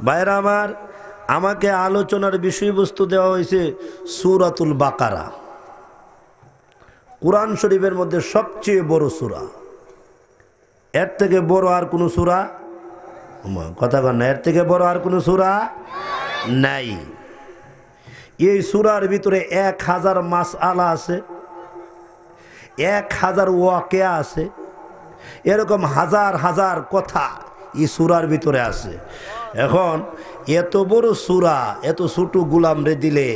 ভাইরা আমার, আমাকে আলোচনার বিষয়বস্তু দেওয়া হয়েছে সূরাতুল বাকারা, কুরআন শরীফের মধ্যে সবচেয়ে বড় সূরা। এর থেকে বড় আর কোনো সূরা, কথা বল না, এর থেকে বড় আর কোনো সূরা নাই। এই সূরার ভিতরে 1000 মাসআলা আছে, 1000 ওয়াকিয়া আছে, এরকম হাজার হাজার কথা এই সূরার ভিতরে আছে। এখন এত বড় সূরা এত ছোট গোলাম রে দিলে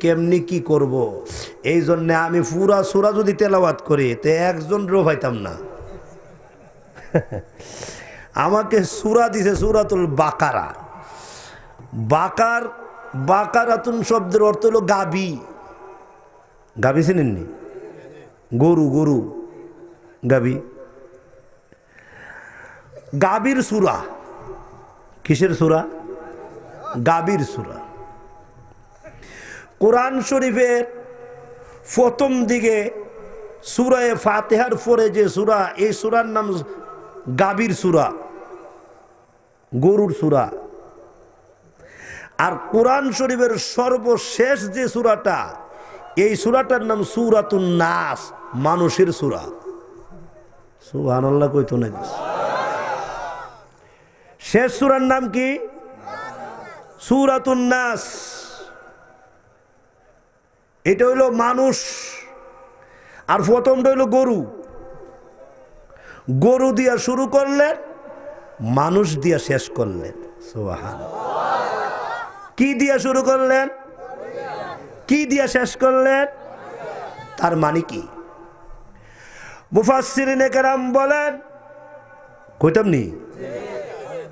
কেমনি কি করব? এই জন্য আমি পুরা সূরা যদি তেলাওয়াত করি তে একজন রো পাইতাম না। আমাকে সূরা দিছে সূরাতুল বাকারা। বাকারাতুন শব্দের অর্থ হলো গাবি। গাবি চিনেননি? গরু, গরু গাবি। গাবির সূরা। কিসের সূরা? গাবির সূরা। কোরআন শরীফের প্রথম দিকে সূরা ফাতিহার পরে যে সূরা, এই সূরার নাম গাবির সূরা, গরুর সূরা। আর কোরআন শরীফের সর্বশেষ যে সূরাটা, এই সূরাটার নাম সূরাতুন নাস, মানুষের সূরা। সুবহানাল্লাহ কইতো না? শেষ সূরার নাম কি? সূরাতুন নাস। এটা হইল মানুষ, আর প্রথমটা হইল গরু। গরু দিয়া শুরু করলেন, মানুষ দিয়া শেষ করলেন। সুবহানাল্লাহ। কি দিয়া শুরু করলেন, কি দিয়া শেষ করলেন? তার মানে কি? মুফাসসিরিনে কেরাম বলেন, কইতাম নি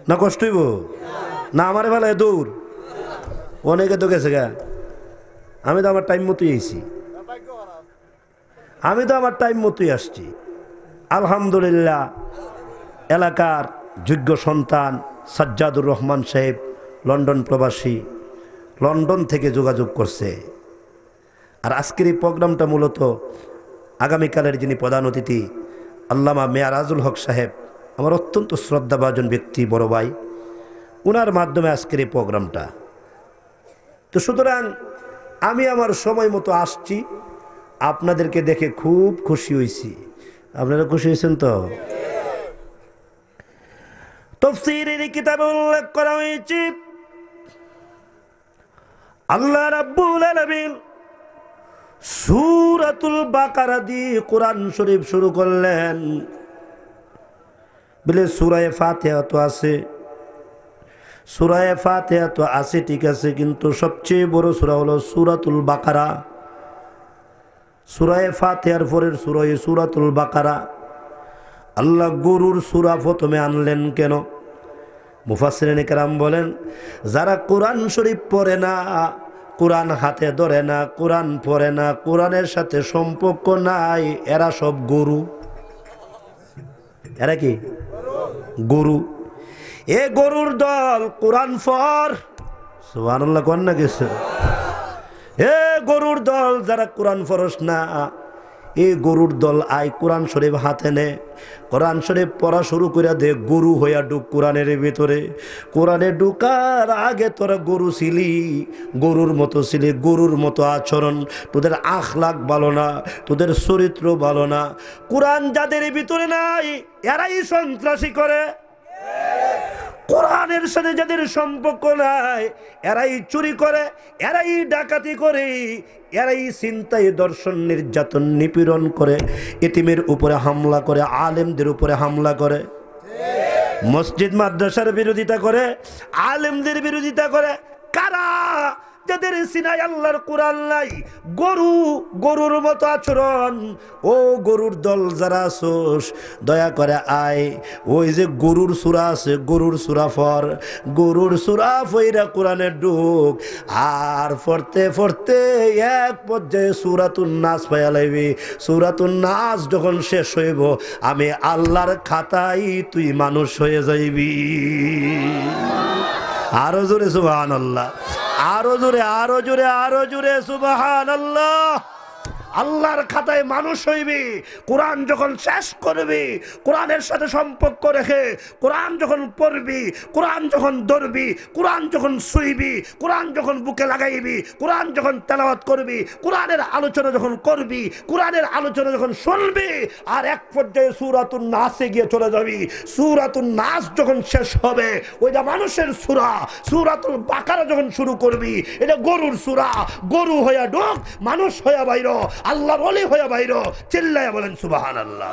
না কষ্ট হইব না? আমার বেলায় দৌড়, অনেকে তো গেছে গা। আমি তো আমার টাইম মতোই আইছি, আমি তো আমার টাইম মতোই আসছি। আলহামদুলিল্লাহ, এলাকার যোগ্য সন্তান সাজ্জাদুর রহমান সাহেব, লন্ডন প্রবাসী, লন্ডন থেকে যোগাযোগ করছে। আর আজকের এই প্রোগ্রামটা মূলত আগামীকালের যিনি প্রধান অতিথি আল্লামা মেয়ারাজুল হক সাহেব, আমার অত্যন্ত শ্রদ্ধাভাজন ব্যক্তি, বড় ভাই, ওনার মাধ্যমে আজকের এই প্রোগ্রামটা। তো সুতরাং আমি আমার সময় মতো আসছি, আপনাদেরকে দেখে খুব খুশি হয়েছি। আপনারা খুশি হয়েছেন তো? তাফসীরের কিতাবে উল্লেখ করা হয়েছে আল্লাহ রাব্বুল আলামিন সূরাতুল বাকারা দিয়ে কোরআন শরীফ শুরু করলেন। বলে সূরা ফাতিহা তো আছে, সূরা ফাতিহা তো আছে, ঠিক আছে, কিন্তু সবচেয়ে বড় সূরা হলো সূরাতুল বাকারা। সূরা ফাতিহার পরের সূরা সূরাতুল বাকারা। আল্লাহ গরুর সূরা প্রথমে আনলেন কেন? মুফাসসিরিনে কেরাম বলেন, যারা কোরআন শরীফ পড়ে না, কোরআন হাতে ধরে না, কোরআন পড়ে না, কোরআনের সাথে সম্পর্ক নাই, এরা সব গরু। এরা কি? গরু। এ গরুর দল কোরআন পড়। সুবহানাল্লাহ কোন না কিছু? এ গরুর দল যারা কোরআন পড়স না, এই গরুর দল আই কোরআন শরীফ হাতে নে, কোরআন শরীফ পড়া শুরু করে দে, গরু হইয়া ঢুক কোরআনের ভিতরে। কোরআনে ঢুকার আগে তোরা গরু ছিলি, গরুর মতো ছিলি, গরুর মতো আচরণ, তোদের আখলাক ভালো না, তোদের চরিত্র ভালো না। কোরআন যাদের ভিতরে নাই এরাই সন্ত্রাসী করে, কোরআনের সাথে যাদের সম্পর্ক নাই এরাই চুরি করে, এরাই ডাকাতি করে, এরাই ছিনতাই, দর্শন, নির্যাতন, নিপীড়ন করে, এতিমের উপরে হামলা করে, আলেমদের উপরে হামলা করে, মসজিদ মাদ্রাসার বিরোধিতা করে, আলেমদের বিরোধিতা করে। কারা? যাদের সিনাই আল্লাহর কোরআন নাই, গরু, গরুর মতো আচরণ। ও গরুর দল যারা আসোস, দয়া করে আয়, ওই যে গরুর সূরা আছে, গরুর সূরা পড়, গরুর সূরা পড়া কোরআনে ঢুক। আর পড়তে পড়তে এক পর্যায়ে সূরাতুন নাস পাইয়া লাইবি। সূরাতুন নাস যখন শেষ হইব, আমি আল্লাহর খাতায় তুই মানুষ হয়ে যাইবি। আরো জোরে সুবহানাল্লাহ, আরো জোরে, আরো জোরে, আরো জোরে সুবহানাল্লাহ। আল্লাহর খাতায় মানুষ হইবি। কোরআন যখন শেষ করবি, কোরআনের সাথে সম্পর্ক রেখে কোরআন যখন পড়বি, কোরআন যখন ধরবি, কোরআন যখন শুইবি, কোরআন যখন বুকে লাগাইবি, কোরআন যখন তেলাওয়াত করবি, কোরআনের আলোচনা যখন করবি, কোরআনের আলোচনা যখন শুনবি, আর এক পর্যায়ে সূরাতুন নাসে গিয়ে চলে যাবি। সূরাতুন নাস যখন শেষ হবে, ওইটা মানুষের সূরা। সূরাতুল বাকারা যখন শুরু করবি, এটা গরুর সূরা। গরু হইয়া ঢোক, মানুষ হইয়া বাইর, আল্লাহর ওলি হইয়া বাইর। চিল্লায়া বলেন সুবহানাল্লাহ।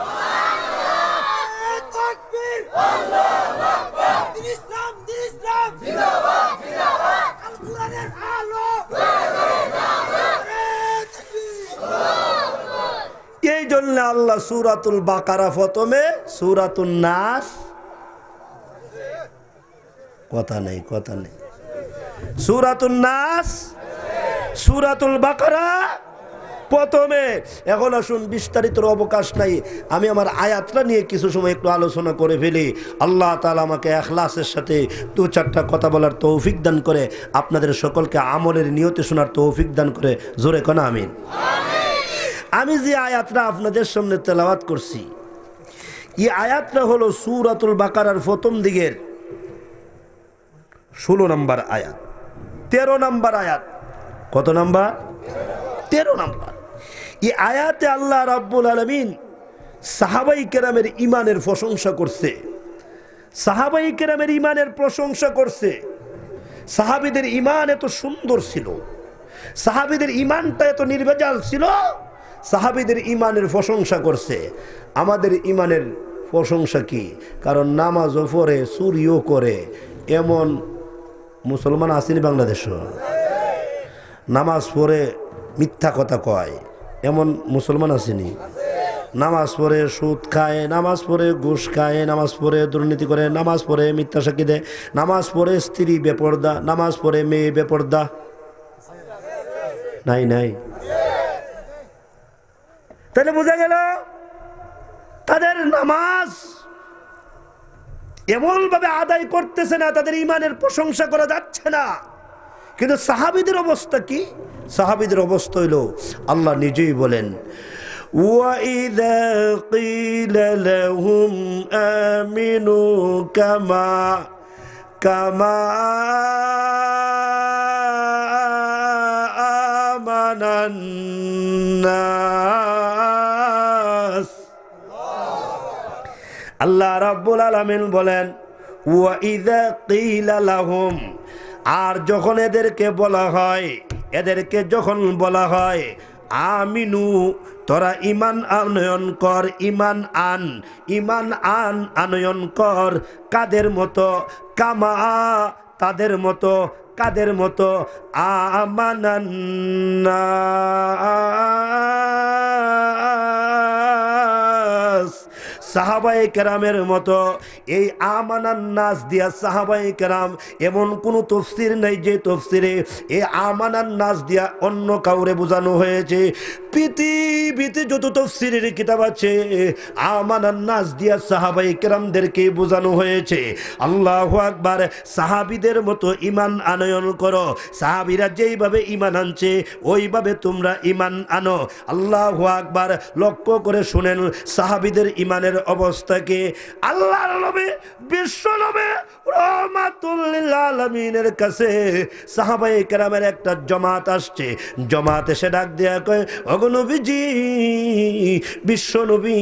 এই জন্য আল্লাহ সূরাতুল বাকারা প্রথমে, সূরাতুন নাস, কথা নেই সূরাতুন নাস, সূরাতুল বাকারা প্রথমে। এখন আসুন, বিস্তারিত অবকাশ নাই, আমি আমার আয়াতটা নিয়ে কিছু সময় একটু আলোচনা করে ফেলি। আল্লাহ তাআলা আমাকে ইখলাসের সাথে দু চারটা কথা বলার তৌফিক দান করে, আপনাদের সকলকে আমলের নিয়তে শোনার তৌফিক দান করে। জোরে কোন আমিন। আমি যে আয়াতটা আপনাদের সামনে তেলাওয়াত করছি, এই আয়াতটা হলো সূরাতুল বাকারার প্রথম দিকের 16 নম্বর আয়াত, 13 নম্বর আয়াত। কত নম্বর? 13 নম্বর। এই আয়াতে আল্লাহ রাব্বুল আলামিন সাহাবাই কেরামের ইমানের প্রশংসা করছে। সাহাবাই কেরামের ইমানের প্রশংসা করছে। সাহাবীদের ইমান এত সুন্দর ছিল, সাহাবীদের ইমানটা এত নির্ভেজাল ছিল, সাহাবীদের ইমানের প্রশংসা করছে। আমাদের ইমানের প্রশংসা কি? কারণ নামাজও পড়ে, চুরিও করে, এমন মুসলমান আসেনি বাংলাদেশও। নামাজ পড়ে মিথ্যা কথা কয়, এমন মুসলমান আসেনি। নামাজ পড়ে সুদ খায়, নামাজ পড়ে ঘুষ খায়, নামাজ পড়ে দুর্নীতি করে, নামাজ পড়ে মিথ্যা সাক্ষী দেয়, নামাজ পড়ে স্ত্রী বেপর্দা, নামাজ পড়ে মেয়ে বেপর্দা। নাই। তাহলে বোঝা গেল তাদের নামাজ এমন ভাবে আদায় করতেছে না, তাদের ইমানের প্রশংসা করা যাচ্ছে না। কিন্তু সাহাবীদের অবস্থা কি? সাহাবীদের অবস্থা হইল, আল্লাহ নিজেই বলেন, وَإِذَا قِيلَ لَهُمْ آمِنُوا كَمَا آمَنَ النَّاسُ। আল্লাহ রাব্বুল আলামিন বলেন, ওয়াইযা কিলা লাহুম, আর যখন এদেরকে বলা হয়, এদেরকে যখন বলা হয়, আমিনু, তোরা ইমান আনয়ন কর, ইমান আনয়ন কর, কাদের মতো? কামা, তাদের মতো। কাদের মতো? আমানান নাস, সাহাবায়ে কেরামের মতো। এই আমানান নাস দিয়া সাহাবায়ে কেরাম এমন কোন তাফসীর নাই যে তাফসীরে এই আমানান নাস দিয়া অন্য কাউরে বোঝানো হয়েছে। পৃথিবীতে যত তাফসীরের কিতাব আছে, আমানান নাস দিয়া সাহাবায়ে কেরামদেরকে বোঝানো হয়েছে। আল্লাহু আকবার। সাহাবীদের মতো ঈমান আনয়ন করো, সাহাবীরা যেইভাবে ঈমান আনছে ওইভাবে তোমরা ঈমান আনো। আল্লাহু আকবার। লক্ষ্য করে শুনেন সাহাবীদের ঈমানের অবস্থাকে। আল্লাহর নবী, বিশ্ব নবী রাহমাতুল লিল আলামিনের কাছে সাহাবায়ে কেরামের একটা জামাত আসছে। জামাত এসে ডাক দেয়া কয়, ওগো নবীজি, বিশ্ব নবী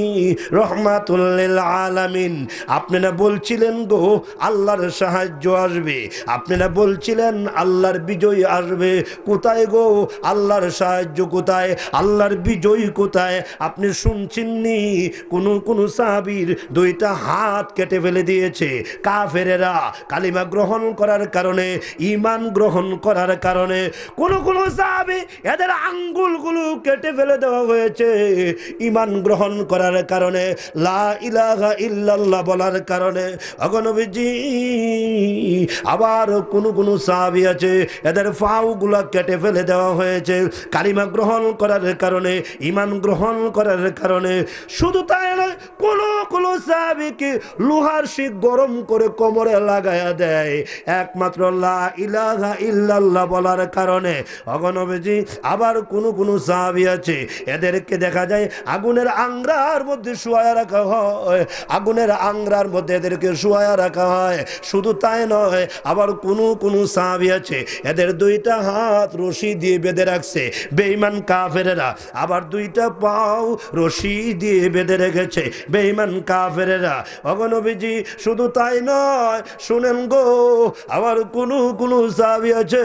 রাহমাতুল লিল আলামিন, আপনি না বলছিলেন গো আল্লাহর সাহায্য আসবে, আপনি না বলছিলেন আল্লাহর বিজয় আসবে, কোথায় গো আল্লাহর সাহায্য কোথায়, আল্লাহর বিজয় কোথায়? আপনি শুনছেননি কোন সাহাবীর দুইটা হাত কেটে ফেলে দিয়েছে কাফেরেরা কালিমা গ্রহণ করার কারণে, ঈমান গ্রহণ করার কারণে। কোন সাহাবী এদের আঙ্গুলগুলো কেটে ফেলে দেওয়া হয়েছে ঈমান গ্রহণ করার কারণে, লা ইলাহা ইল্লাল্লাহ বলার কারণে। ওগো নবীজি, আবার কোন সাহাবী আছে এদের পাগুলা কেটে ফেলে দেওয়া হয়েছে কালিমা গ্রহণ করার কারণে, ঈমান গ্রহণ করার কারণে। শুধু তাই নয়, কোন সাহাবীকে লোহার শিক গরম করে কোমরে লাগায়া দেয় একমাত্র লা ইলাহা ইল্লাল্লাহ বলার কারণে। ওগো নবীজি, আবার কোন সাহাবী আছে এদেরকে দেখা যায় আগুনের আংরার মধ্যে শুয়ায়া রাখা হয়, আগুনের আংরার মধ্যে এদেরকে শুয়ায়া রাখা হয়। শুধু তাই নয়, আবার কোনো সাহাবী আছে এদের দুইটা হাত রশি দিয়ে বেঁধে রাখছে বেঈমান কাফেরেরা, আবার দুইটা পাও রশি দিয়ে বেঁধে রেখেছে বেঈমান কাফেরেরা। ওগো নবীজি শুধু তাই নয়, শুনেন গো, আবার কোনো সাহাবী আছে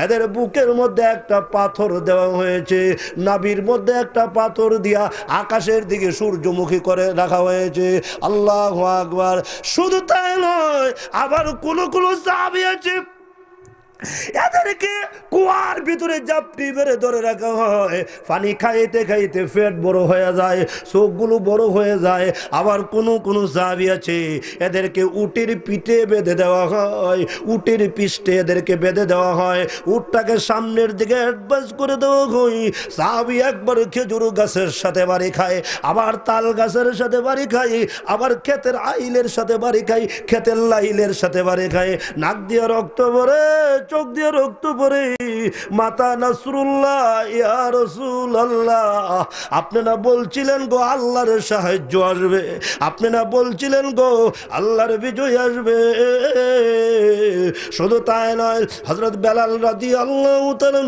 এদের বুকের মধ্যে একটা পাথর দেওয়া হয়েছে, নাভির মধ্যে একটা পাথর দিয়া আকাশের দিকে সূর্যমুখী করে রাখা হয়েছে। আল্লাহু আকবার। শুধু তাই নয়, আবার কোনো সাহাবী আছে এদেরকে কুয়ার ভিতরে জাপটি মেরে ধরে রাখা হয়, পানি খাইতে খাইতে পেট বড় হয়ে যায়, চোখগুলো বড় হয়ে যায়। আবার কোনো সাহাবী আছে এদেরকে উটের পিঠে বেঁধে দেওয়া হয়, উটের পিঠে এদেরকে বেঁধে দেওয়া হয়, উটটাকে সামনের দিকে অ্যাডভান্স করে দেওয়া হয়। সাহাবী একবার খেজুর গাছের সাথে বাড়ি খায়, আবার তাল গাছের সাথে বাড়ি খায়, আবার ক্ষেতের আইলের সাথে বাড়ি খায়, ক্ষেতের লাইলের সাথে বাড়ি খায়। নাক দিয়ে রক্ত পড়ে, চোখ দিয়ে রক্ত পড়ে। মাতা নাসরুল্লাহ ইয়া রাসূলুল্লাহ, আপনি না বলছিলেন গো আল্লাহর সাহায্য আসবে, আপনি না বলছিলেন গো আল্লাহর বিজয় আসবে। শুধু তাই নয়, হযরত বেলাল রাদিয়াল্লাহু তাআলা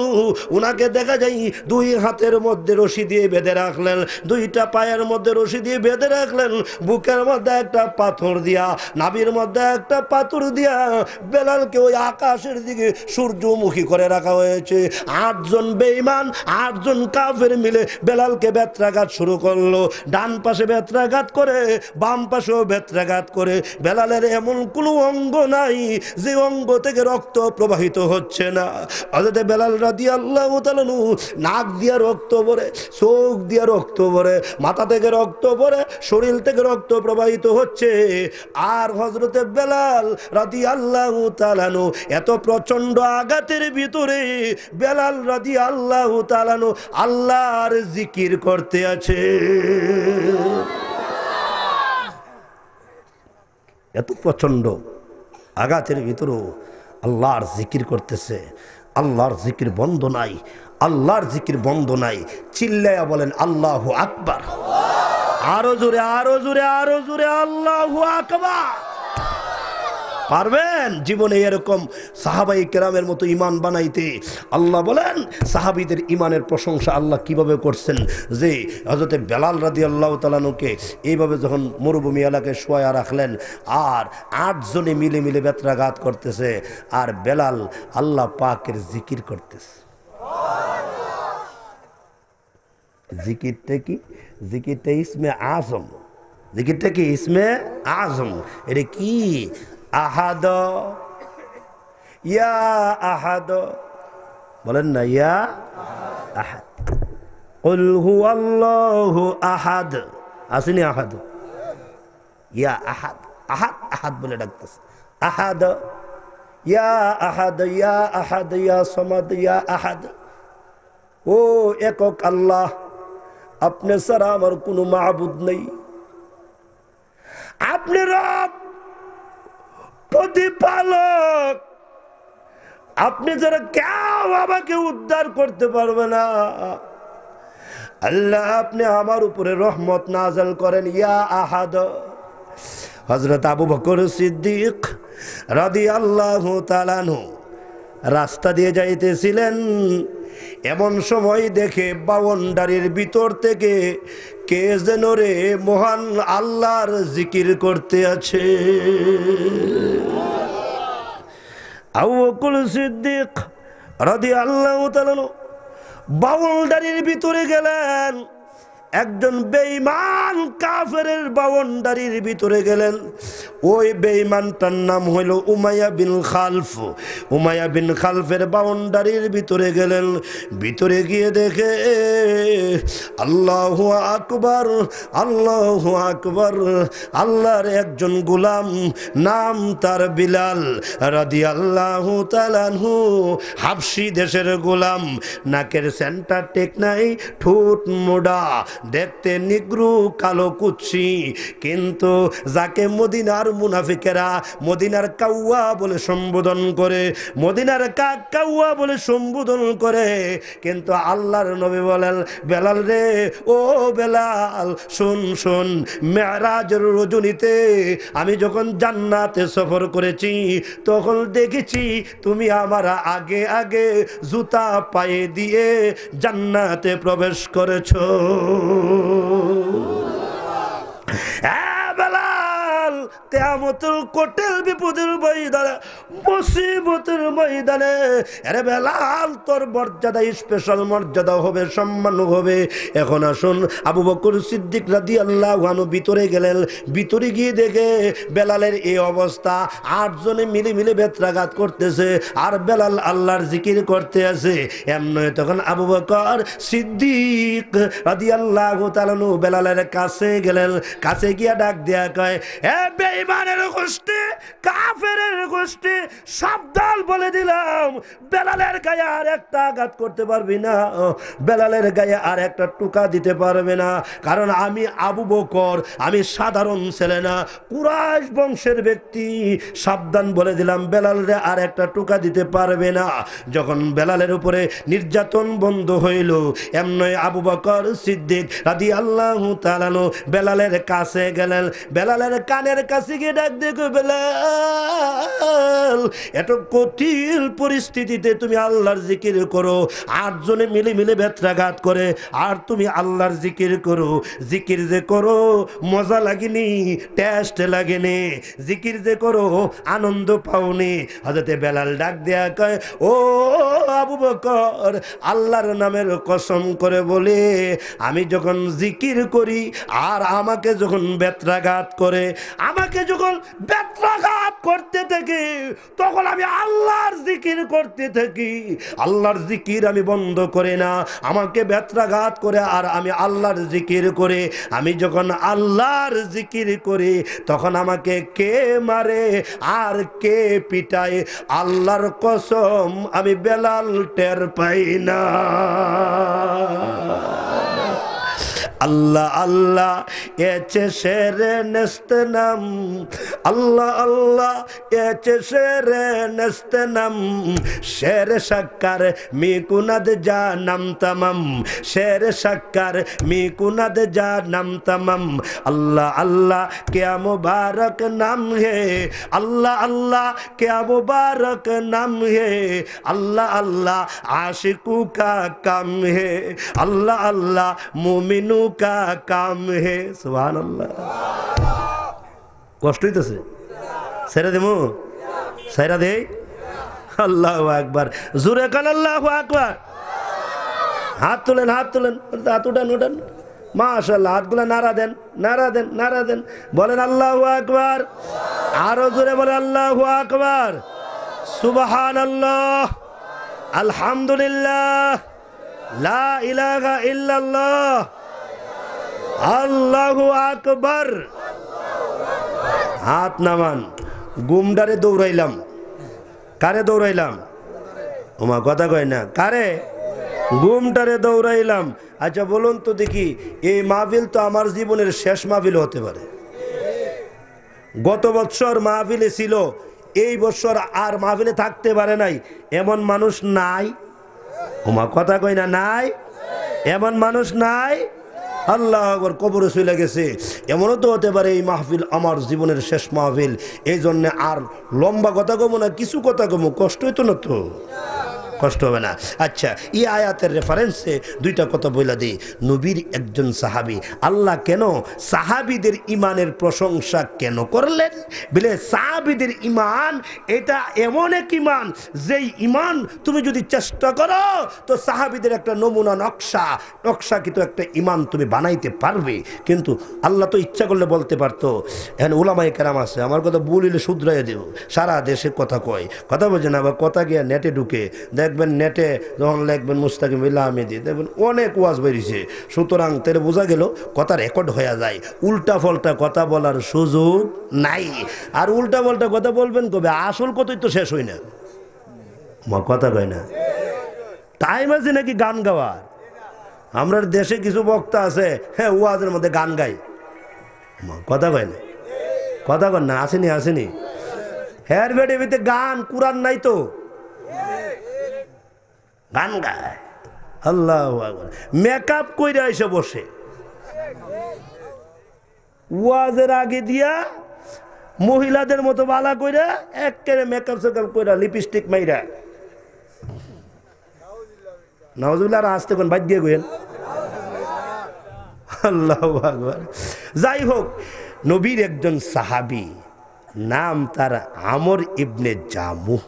উনাকে দেখা যায় দুই হাতের মধ্যে রশি দিয়ে বেঁধে রাখলেন, দুইটা পায়ের মধ্যে রশি দিয়ে বেঁধে রাখলেন, বুকের মধ্যে একটা পাথর দিয়া, নাভির মধ্যে একটা পাথর দিয়া বেলালকে ওই আকাশের দিকে সূর্যমুখী করে রাখা হয়েছে। 8 জন বেঈমান, 8 জন কাফের মিলে বেলালকে বেত্রাঘাত শুরু করলো। ডান পাশে বেত্রাঘাত করে, বাম পাশেও বেত্রাঘাত করে। বেলালের এমন কোনো অঙ্গ নাই যে অঙ্গ থেকে রক্ত প্রবাহিত হচ্ছে না। হযরত বেলাল রাদিয়াল্লাহু তাআলা নাক দিয়ে রক্ত পড়ে, চোখ দিয়ে রক্ত পড়ে, মাথা থেকে রক্ত পড়ে, শরীর থেকে রক্ত প্রবাহিত হচ্ছে। আর হযরত বেলাল রাদিয়াল্লাহু তাআলা এত প্রচন্ড আঘাতের ভিতরে বেলাল রাদিয়াল্লাহু তাআলা আল্লাহর জিকির করতে আছে। এত প্রচন্ড আঘাতের ভিতরেও আল্লাহর জিকির করতেছে। আল্লাহর জিকির বন্ধ নাই, আল্লাহর জিকির বন্ধ নাই। চিল্লায়া বলেন আল্লাহু আকবার। আরো জোরে, আরো জোরে, আরো জোরে আল্লাহু আকবার। পারবেন জীবনে এরকম সাহাবাই কেরামের মতো ইমান বানাইতে? আল্লাহ বলেন সাহাবীদের ইমানের প্রশংসা আল্লাহ কিভাবে করছেন, যে হযরত বেলাল রাদিয়াল্লাহু তাআলাকে এইভাবে যখন মরুভূমি এলাকায় শোয়া রাখলেন, আর 8 জনে মিলে মিলে বেত্রাঘাত করতেছে, আর বেলাল আল্লাহ পাকের জিকির করতেছে। জিকিরটা কি? জিকিরটা ইসমে আজম। জিকিরটা কি? ইসমে আজম। এটা কি? আহাদ, ইয়া আহাদ, বলেন না, ইয়া আহাদ। কুল হুয়াল্লাহু আহাদ, আসেনি আহাদ? ইয়া আহাদ, আহাদ আহাদ বলে ডাকতেছে। আহাদ, ইয়া আহাদ, ইয়া আহাদ, ইয়া সামাদ, ইয়া আহাদ। ও একক আল্লাহ, আপনি ছাড়া আমার কোনো মাবুদ নেই। আপনি রব, প্রতিপালক, আপনি যারা কেউ আমাকে উদ্ধার করতে পারবে না। আল্লাহ আপনি আমার উপরে রহমত নাযিল করেন। ইয়া আহাদ। হযরত আবু বকর সিদ্দিক রাদিয়াল্লাহু তাআলা রাস্তা দিয়ে যাইতেছিলেন, এমন সময় দেখে বাউন্ডারির ভিতর থেকে কে যেন রে মহান আল্লাহর জিকির করতে আছে। আবু বকর সিদ্দিক রাদিয়াল্লাহু তাআলা বাউন্ডারির ভিতরে গেলেন, একজন বেঈমান কাফেরের বাউন্ডারির ভিতরে গেলেন। ওই বেঈমানটার নাম হইল উমাইয়া বিন খালফ। উমাইয়া বিন খালফের বাউন্ডারির ভিতরে গেলেন। ভিতরে গিয়ে দেখে আল্লাহু আকবার, আল্লাহু আকবার, আল্লাহর একজন গোলাম, নাম তার বিলাল রাদিয়াল্লাহু তাআলা আনহু, হাবশি দেশের গোলাম, নাকের সেন্টার টেক নাই, ঠোঁট মোড়া, দেখতে নিগ্রু কালো কুৎসি, কিন্তু যাকে মদিনার মুনাফিকেরা মদিনার কাউয়া বলে সম্বোধন করে, মদিনার কাউয়া বলে সম্বোধন করে, কিন্তু আল্লাহর নবী বলেন, বেলাল রে, ও বেলাল, শুন শুন, মেরাজের রজনীতে আমি যখন জান্নাতে সফর করেছি তখন দেখেছি তুমি আমার আগে আগে জুতা পায়ে দিয়ে জান্নাতে প্রবেশ করেছো। বেলাল, কিয়ামতের কঠিন বিপদের ময়দানে, মুসিবতের ময়দানে, আরে বেলাল, তোর মর্যাদা, স্পেশাল মর্যাদা হবে, সম্মান হবে। এখন আসুন, আবু বকর সিদ্দিক রাদিয়াল্লাহু আনহু ভিতরে গেলেন। ভিতরে গিয়ে দেখে বেলালের এই অবস্থা, 8 জনে মিলে মিলে বেত্রাঘাত করতেছে, আর বেলাল আল্লাহর জিকির করতে আছে। এমনি তখন আবু বকর সিদ্দিক রাদিয়াল্লাহু তাআলা বেলালের কাছে গেলেন। কাছে গিয়া ডাক দেয়া কয়, এ বেঈমানের গোষ্ঠী, কাফেরের গোষ্ঠী, সাবধান বলে দিলাম, বেলালের গায়ে আর একটা আঘাত করতে পারবি না, বেলালের গায়ে আর একটা টুকা দিতে পারবে না, কারণ আমি আবু বকর, আমি সাধারণ ছেলে না, কুরাইশ বংশের ব্যক্তি। সাবধান বলে দিলাম, বেলালের আর একটা টুকা দিতে পারবে না। যখন বেলালের উপরে নির্যাতন বন্ধ হইল, এমনি আবু বকর সিদ্দিক রাদিয়াল্লাহু তাআলা বেলালের কাছে গেলেন। বেলালের কানের কাছে গিয়ে ডাক দেখো, বেলাল, এত কঠিন পরিস্থিতিতে তুমি আল্লাহর জিকির করো, 8 জনে মিলে মিলে বেত্রাঘাত করে, আর তুমি আল্লাহর জিকির করো। জিকির যে করো মজা লাগেনি, টেস্ট লাগেনি, জিকির যে করো আনন্দ পাওনি। হযরতে বেলাল ডাক দেয়া কয়, ও আবু বকর, আল্লাহর নামের কসম করে বলে, আমি যখন জিকির করি আর আমাকে যখন বেত্রাঘাত করে, আমাকে যখন বেত্রাঘাত করতে থাকি, তখন আমি আল্লাহর জিকির করতে থাকি, আল্লাহর জিকির আমি বন্ধ করে না। আমাকে বেত্রাঘাত করে আর আমি আল্লাহর জিকির করে, আমি যখন আল্লাহর জিকির করি তখন আমাকে কে মারে আর কে পিটায়, আল্লাহর কসম আমি বেলাল টের পাই না। আল্লাহ আল্লাহ এচে শেরে নেস্তেনাম, আল্লাহ আল্লাহ এচে শেরে নেস্তেনাম, শেরে শাক্কার মিকুনাদ জানাম তামাম, শেরে শাক্কার মিকুনাদ জানাম তামাম। আল্লাহ আল্লাহ क्या मुबारक नाम है, अल्लाह अल्लाह क्या मुबारक नाम है, अल्लाह अल्लाह आशिकों का काम है, अल्लाह अल्लाह मुमिनों का काम है। सुभान अल्लाह। কষ্ট হইতেছে, ছেড়ে দেবো, ছেড়ে দে। আল্লাহু আকবার, জোরে কান আল্লাহু আকবার। হাত তুলেন, হাত তুলেন, হাত উঠান, উঠান, মাশাআল্লাহ, হাতগুলো নাড়া দেন, নাড়া দেন, নাড়া দেন, বলেন আল্লাহু আকবার। আরো জোরে বলেন আল্লাহু আকবার। সুবহানাল্লাহ, আলহামদুলিল্লাহ, লা ইলাহা ইল্লাল্লাহ, আল্লাহু আকবার। হাত নামান। গুমডারে দৌড়াইলাম, কারে দৌড়াইলাম? ওমা কথা কয় না, কারে? গুমটারে দৌড়াইলাম। আচ্ছা বলুন তো দেখি, এই মাহফিল তো আমার জীবনের শেষ মাহফিল হতে পারে। গত বছর মাহফিলে ছিল, এই বছর আর মাহফিলে থাকতে পারে নাই, এমন মানুষ নাই? ওমা কথা কয় না, নাই? এমন মানুষ নাই? আল্লাহ আকবার, কবরে চলে গেছে। এমনও তো হতে পারে এই মাহফিল আমার জীবনের শেষ মাহফিল, এই জন্যে আর লম্বা কথা কমো না, কিছু কথা কমো, কষ্ট হইতো না তো? কষ্ট হবে না। আচ্ছা, এই আয়াতের রেফারেন্সে দুইটা কথা বলে দিই। নবীর একজন সাহাবী, আল্লাহ কেন সাহাবীদের ইমানের প্রশংসা কেন করলেন? বলে সাহাবীদের ইমান এটা এমন এক ইমান, যেই ইমান তুমি যদি চেষ্টা করো তো সাহাবীদের একটা নমুনা নকশাকৃত একটা ইমান তুমি বানাইতে পারবে। কিন্তু আল্লাহ তো ইচ্ছা করলে বলতে পারতো, এখন ওলামায়ে কেরাম আছে, আমার কথা বলিলে শুধরাইয়া দেব, সারা দেশে কথা কয়, কথা বলছে না, আবার কথা গিয়া নেটে ঢুকে দেখবেন, নেটে যখন লিখবেন মুস্তাকিম বিল্লাহ হামিদি, দেখবেন অনেক ওয়াজ বেরিয়েছে। সুতরাং তেরে বোঝা গেল কথা রেকর্ড হয়ে যায়, উল্টা পাল্টা কথা বলার সুযোগ নাই। আর উল্টা পাল্টা কথা বলবেন কবে? আসল কথাই তো শেষ হয় না। কথা কয় না, টাইম আছে নাকি গান গাওয়ার? আমরা দেশে কিছু বক্তা আছে, হ্যাঁ ওয়াজের মধ্যে গান গায়, কথা কয় না, কথা কন না, আসেনি আসেনি, হেয়ার বেডিতে গান, কুরআন নাই তো গান গায়। আল্লাহু আকবার। মেকআপ কইরা এসে বসে ওয়াজের আগে দিয়া মহিলাদের মতো বালা কইরা একেবারে মেকআপ সেকআপ কইরা লিপস্টিক মাইরা, নাউজুবিল্লাহ, আর আসতে কোন বাদ দিয়ে গেলেন। আল্লাহু আকবার। যাই হোক, নবীর একজন সাহাবী, নাম তার আমর ইবনে জামুহ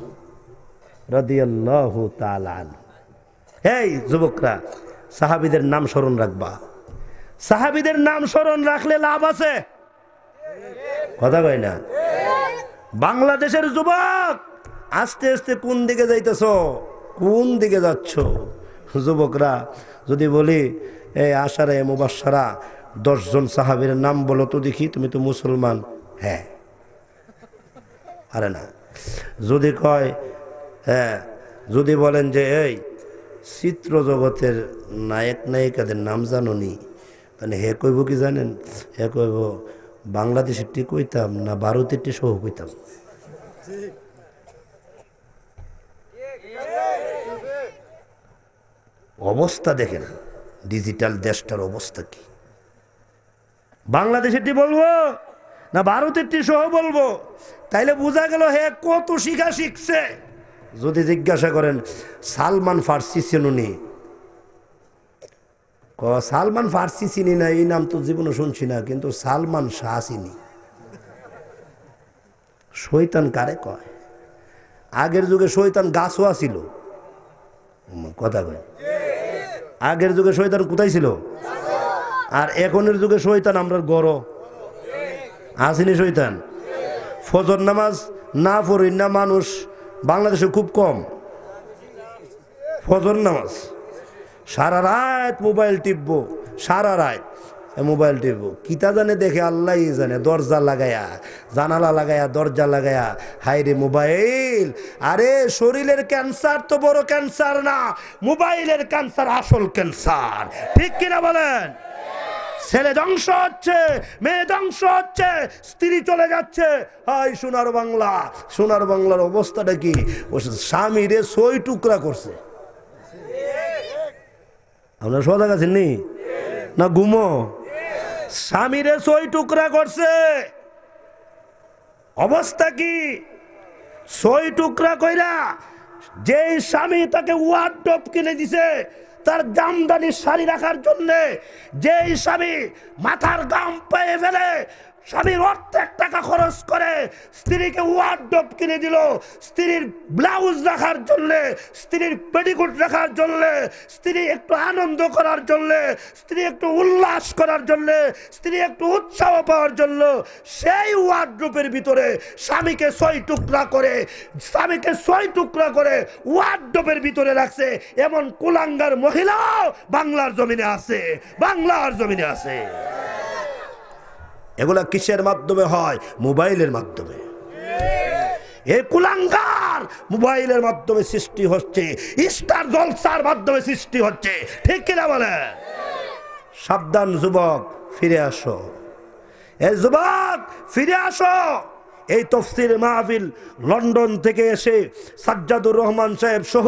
রাদিয়াল্লাহু তাআলা আনহু। এই যুবকরা, সাহাবীদের নাম স্মরণ রাখবা, সাহাবীদের নাম স্মরণ রাখলে লাভ আছে, কথা কয় না। বাংলাদেশের যুবক আস্তে আস্তে কোন দিকে যাইতেছ, কোন দিকে যাচ্ছ? যুবকরা যদি বলি এই আশারা মুবাশশারা 10 জন সাহাবীর নাম বলো তো দেখি, তুমি তো মুসলমান, হ্যাঁ, আরে না। যদি কয় হ্যাঁ, যদি বলেন যে এই চিত্র জগতের নায়ক নায়িকাদের নাম জানোনি, তাহলে হে কইব কি জানেন? হে কইব বাংলাদেশেরটি কইতাম না ভারতেরটি সহ কইতাম। অবস্থা দেখেন ডিজিটাল দেশটার অবস্থা কি। বাংলাদেশেরটি বলবো না ভারতেরটি সহ বলবো? তাইলে বোঝা গেল হে কত শিখা শিখছে। যদি জিজ্ঞাসা করেন সালমান ফার্সি চিনুনি, সালমান ফার্সি চিনি না, এই নাম তো জীবনে শুনছি না, কিন্তু সালমান শাহ চিনি। শয়তান কারে কয়? আগের যুগে শয়তান গাছও ছিল, কথা কয়। আগের যুগে শয়তান কোথায় ছিল? আর এখনের যুগে শয়তান আমরা গড় আসেনি। শয়তান ফজর নামাজ না পড়ি না মানুষ বাংলাদেশে খুব কম। ফজর নামাজ সারা রাত মোবাইল টিপবো, সারা রাত মোবাইল টিপবো, কিতা জানে দেখে আল্লাহ জানে। দরজা লাগায়া, জানালা লাগায়া, দরজা লাগায়া, হাইরে মোবাইল। আরে শরীরের ক্যান্সার তো বড় ক্যান্সার না, মোবাইলের ক্যান্সার আসল ক্যান্সার, ঠিক কিনা বলেন? ছেলে ধ্বংস হচ্ছে, মেয়ে ধ্বংস হচ্ছে, স্ত্রী চলে যাচ্ছে। হাই সোনার বাংলা, সোনার বাংলার অবস্থাটা কি? ও স্বামীরে 6 টুকরা করছে। আপনার সজাগ আছেন নি না ঘুমো? স্বামীরে 6 টুকরা করছে। অবস্থা কি? 6 টুকরা কইরা যেই স্বামী তাকে ওয়ার্ডরোব কিনে দিছে তার জামদানি শাড়ি রাখার জন্য, যেই স্বামী মাথার গাম পেয়ে ফেলে স্বামীর অর্ধেক টাকা খরচ করে স্ত্রীকে ওয়ার্ডরোব কিনে দিল, স্ত্রীর ব্লাউজ রাখার জন্য, স্ত্রীর পেটিকোট রাখার জন্য, স্ত্রী একটু আনন্দ করার জন্য, স্ত্রী একটু উল্লাস করার জন্য, স্ত্রী একটু উৎসাহ পাওয়ার জন্য সেই ওয়ার্ডরোবের ভিতরে স্বামীকে 6 টুকরা করে, স্বামীকে 6 টুকরা করে ওয়ার্ডরোবের ভিতরে রাখছে। এমন কুলাঙ্গার মহিলাও বাংলার জমিনে আছে, বাংলার জমিনে আছে। এগুলা কিসের মাধ্যমে হয়? মোবাইলের মাধ্যমে। এই কুলাঙ্গার মোবাইলের মাধ্যমে সৃষ্টি হচ্ছে, স্টার জলসার মাধ্যমে সৃষ্টি হচ্ছে, ঠিক কিনা বলে? সাবধান যুবক, ফিরে আসো। এই যুবক ফিরে আসো। এই তফসির মাহফিল লন্ডন থেকে এসে সাজ্জাদুর রহমান সাহেব সহ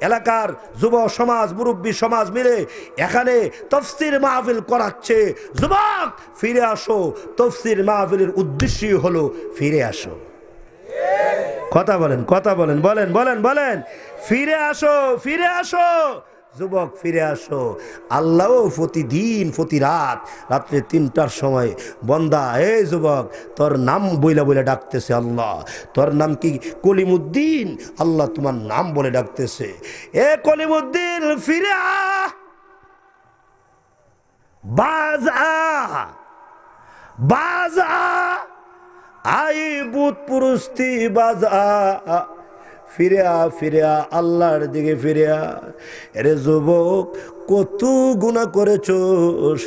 এলাকার যুব সমাজ, মুরব্বী সমাজ মিলে এখানে তফসির মাহফিল করাচ্ছে। যুবক ফিরে আসো। তফসির মাহফিলের উদ্দেশ্যই হলো ফিরে আসো। কথা বলেন, কথা বলেন, বলেন বলেন বলেন, ফিরে আসো, ফিরে আসো। যুবক ফিরে আসো। আল্লাহ প্রতিদিন প্রতি রাত্রে 3টার সময় বন্দা, এই যুবক তোর নাম বইলা বলে ডাকতেছে। আল্লাহ তোর নাম কি? কলিমুদ্দিন। আল্লাহ তোমার নাম বলে ডাকতেছে, এ কলিমুদ্দিন ফিরে আ, বাজ আ, বাজ আ, আই বুত পুরুস্তি বাজ আ, ফিরে আল্লাহর দিকে ফিরে আ। এরে যুবক, কত গুনাহ করেছস,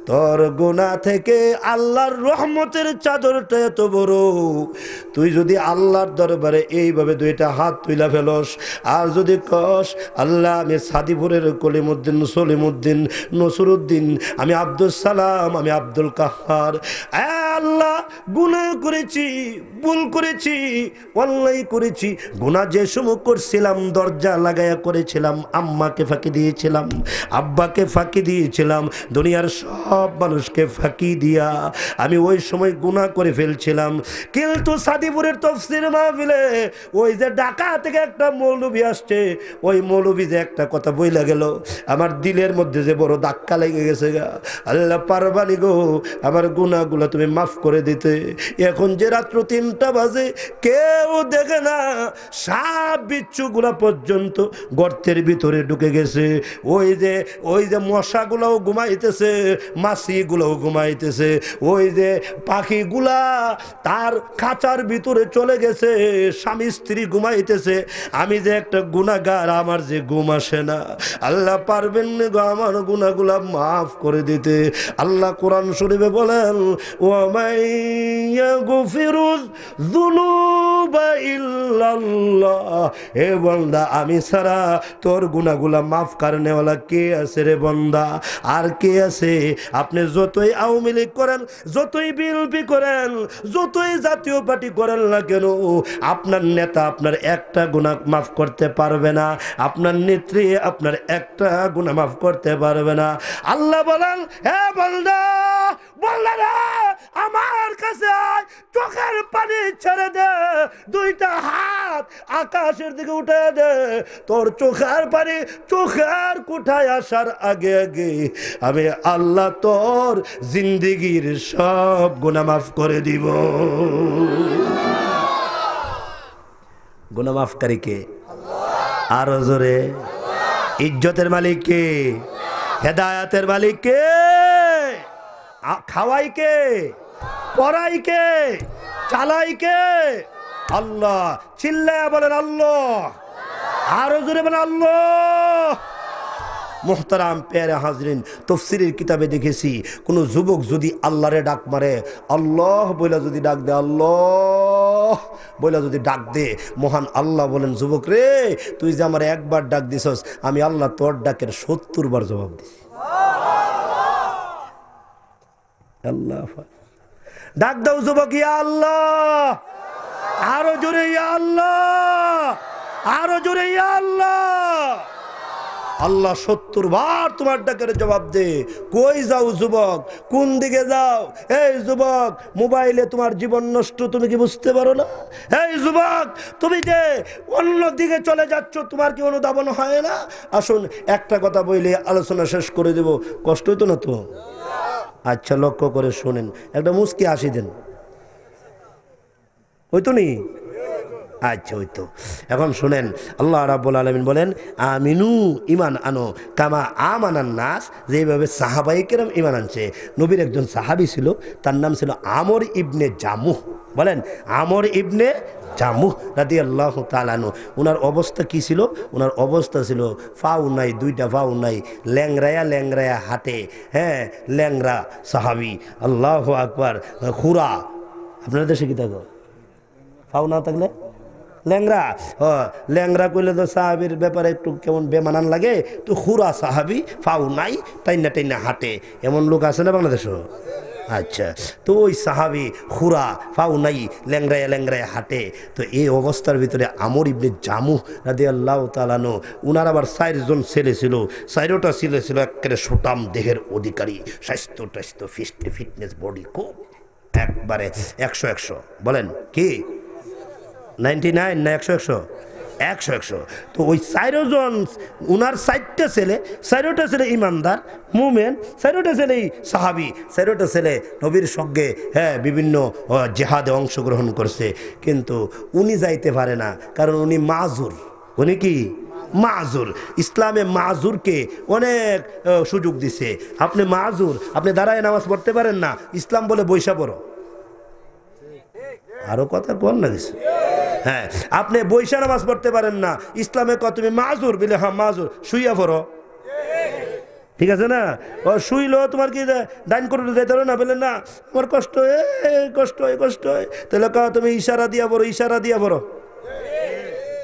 তোর গুনাহ থেকে আল্লাহর রহমতের চাদরটা এত বড়। তুই যদি আল্লাহর দরবারে এইভাবে দুইটা হাত তুইলা ফেলস, আর যদি কস আল্লাহ আমি সাদিপুরের কলিমুদ্দিন, সলিমুদ্দিন, নসরুদ্দিন, আমি আব্দুল সালাম, আমি আব্দুল কাহার, আল্লাহ গুনাহ করেছি, ভুল করেছি, অন্যায় করেছি। গুনাহ যে সময় করছিলাম দরজা লাগায়া করেছিলাম, আম্মাকে ফাঁকি দিয়েছিলাম, আব্বাকে ফাঁকি দিয়েছিলাম, দুনিয়ার সব মানুষকে ফাঁকি দিয়া আমি ওই সময় গুনাহ করে ফেলছিলাম। কিন্তু সাদিপুরের তাফসীর মাহফিলে ওই যে ঢাকা থেকে একটা মৌলবী আসছে, ওই মৌলবী যে একটা কথা বইলা গেল, আমার দিলের মধ্যে যে বড় ধাক্কা লেগে গেছে গা। আল্লাহ পারবানি গো আমার গুনাহগুলো তুমি মাফ করে দিতে। এখন যে রাত্র 3টা বাজে, কেউ দেখে না, সাপ বিচ্ছুগুলা পর্যন্ত গর্তের ভিতরে ঢুকে গেছে। ওই যে মশাগুলাও ঘুমাইতেছে, মাছিগুলাও ঘুমাইতেছে, ওই যে পাখিগুলা তার খাঁচার ভিতরে চলে গেছে, স্বামী স্ত্রী ঘুমাইতেছে। আমি যে একটা গুনাহগার, আমার যে ঘুম আসে না। আল্লাহ পারবেন না গো আমার গুনাহগুলা মাফ করে দিতে। আল্লাহ কোরআন শরীফে বলেন, হে বান্দা, আমি ছাড়া তোর গুনাহগুলা মাফ করনেওয়ালা কে আছে রে বান্দা? আর কে আছে? আপনি যতই আওয়ামী লীগ করেন, যতই বিএনপি করেন, যতই জাতীয় পার্টি করেন না কেন, আপনার নেতা আপনার একটা গুনাহ মাফ করতে পারবে না, আপনার নেত্রী আপনার একটা গুনাহ মাফ করতে পারবে না। আল্লাহ বলেন, হে বান্দা, আমার কাছে আয়, চোখের পানি ছেড়ে দে, দুইটা হাত আকাশের দিকে উঠে দে, তোর চোখের পানি চোখের কোঠায় আসার আগে আগে আমি আল্লাহ তোর জিন্দেগির সব গুনাহ মাফ করে দিব। গুনাহ মাফকারী কে? আরো জোরে। ইজ্জতের মালিক কে? হেদায়েতের মালিক কে? খাওয়াই কে? পড়াই কে? চালাই কে? আল্লাহ। চিল্লায়া বলেন আল্লাহ। আরো জোরে বলেন আল্লাহ। মোহতারাম পেয়ারে হাজরিন, তাফসীরের কিতাবে দেখেছি, কোন যুবক যদি আল্লাহরে ডাক মারে, আল্লাহ বইলা যদি ডাক দে, আল্লাহ বইলা যদি ডাক দে, মহান আল্লাহ বলেন, যুবক রে, তুই যে আমার একবার ডাক দিছস, আমি আল্লাহ তোর ডাকের 70 বার জবাব দিছি। আল্লাহ ডাক দাও যুবক, ইয়া আল্লাহ। আরো জোরে ইয়া আল্লাহ, আরো জোরে ইয়া আল্লাহ। আল্লাহ 70 বার তোমার ডাকের জবাব দে। কই যাও যুবক? কোন দিকে যাও? এই যুবক, মোবাইলে তোমার জীবন নষ্ট, তুমি কি বুঝতে পারো না? এই যুবক, তুমি যে অন্য দিকে চলে যাচ্ছ, তোমার কি অনুধাবন হয় না? আসুন একটা কথা বইলে আলোচনা শেষ করে দেব, কষ্ট হইতো না তো? আচ্ছা, লক্ষ্য করে শোনেন, একটা মুস্কি হাসি দেন, হইতো নি? আচ্ছা, হইতো। এখন শুনেন, আল্লাহ রাব্বুল আলামিন বলেন, আমিনু, ইমান আনো, কামা আমানান নাস, যেভাবে সাহাবায়ে কেরাম ইমান আনছে। নবীর একজন সাহাবী ছিল, তার নাম ছিল আমর ইবনে জামুহ। বলেন, আমর ইবনে জামুহ রাদিয়াল্লাহু তাআলা আনহু। ওনার অবস্থা কি ছিল? ওনার অবস্থা ছিল ফাউ নাই, দুইটা ফাউ নাই, ল্যাংরায়া হাঁটে। হ্যাঁ, ল্যাংরা সাহাবী। আল্লাহু আকবার। খুরা, আপনার দেশে কি থাকো? ফাউ না থাকলে ল্যাংরা। ল্যাংরা কইলে তো সাহাবির ব্যাপারে একটু কেমন বেমানান লাগে। তো খুরা সাহাবি, ফাউ নাই, টাইনা হাঁটে, এমন লোক আছে না বাংলাদেশও? আচ্ছা, তো ওই সাহাবি খুরা, ফাউ নাই, ল্যাংরায়া হাঁটে। তো এই অবস্থার ভিতরে আমর ইবনে জামুহ রাদিয়াল্লাহু তাআলা আনহু, উনার আবার 4 জন ছেলে ছিল। 4টা ছেলে ছিল একেবারে সুঠাম দেহের অধিকারী, স্বাস্থ্য ফিটনেস বডি, খুব একবারে 100। বলেন কি 99 না 100? 100। তো ওই 4 জন, উনার 4টা ছেলে, 4টা ছেলে ইমানদার মুমিন, 4টা ছেলেই সাহাবী, 4টা ছেলে নবীর সঙ্গে বিভিন্ন জিহাদে অংশগ্রহণ করছে। কিন্তু উনি যাইতে পারে না, কারণ উনি মাজুর। উনি কি মাজুর? ইসলামে মাজুরকে অনেক সুযোগ দিছে। আপনি মাজুর, আপনি দাঁড়ায় নামাজ পড়তে পারেন না, ইসলাম বলে বৈশা পড়ো। আরো কথা কোন না কিছু? হ্যাঁ, আপনি বৈশা নামাজ পড়তে পারেন না, ইসলামে কত তুমি মাজুর বলে, হ্যাঁ মাজুর, শুইয়া পড়ো, ঠিক আছে না? ও শুইলো তোমার কি ডাইন করে যেতে পারো না, বলে না আমার কষ্ট হয়, কষ্ট হয়, কষ্ট হয়, তাহলে তুমি ইশারা দিয়া পড়ো, ইশারা দিয়া পড়ো,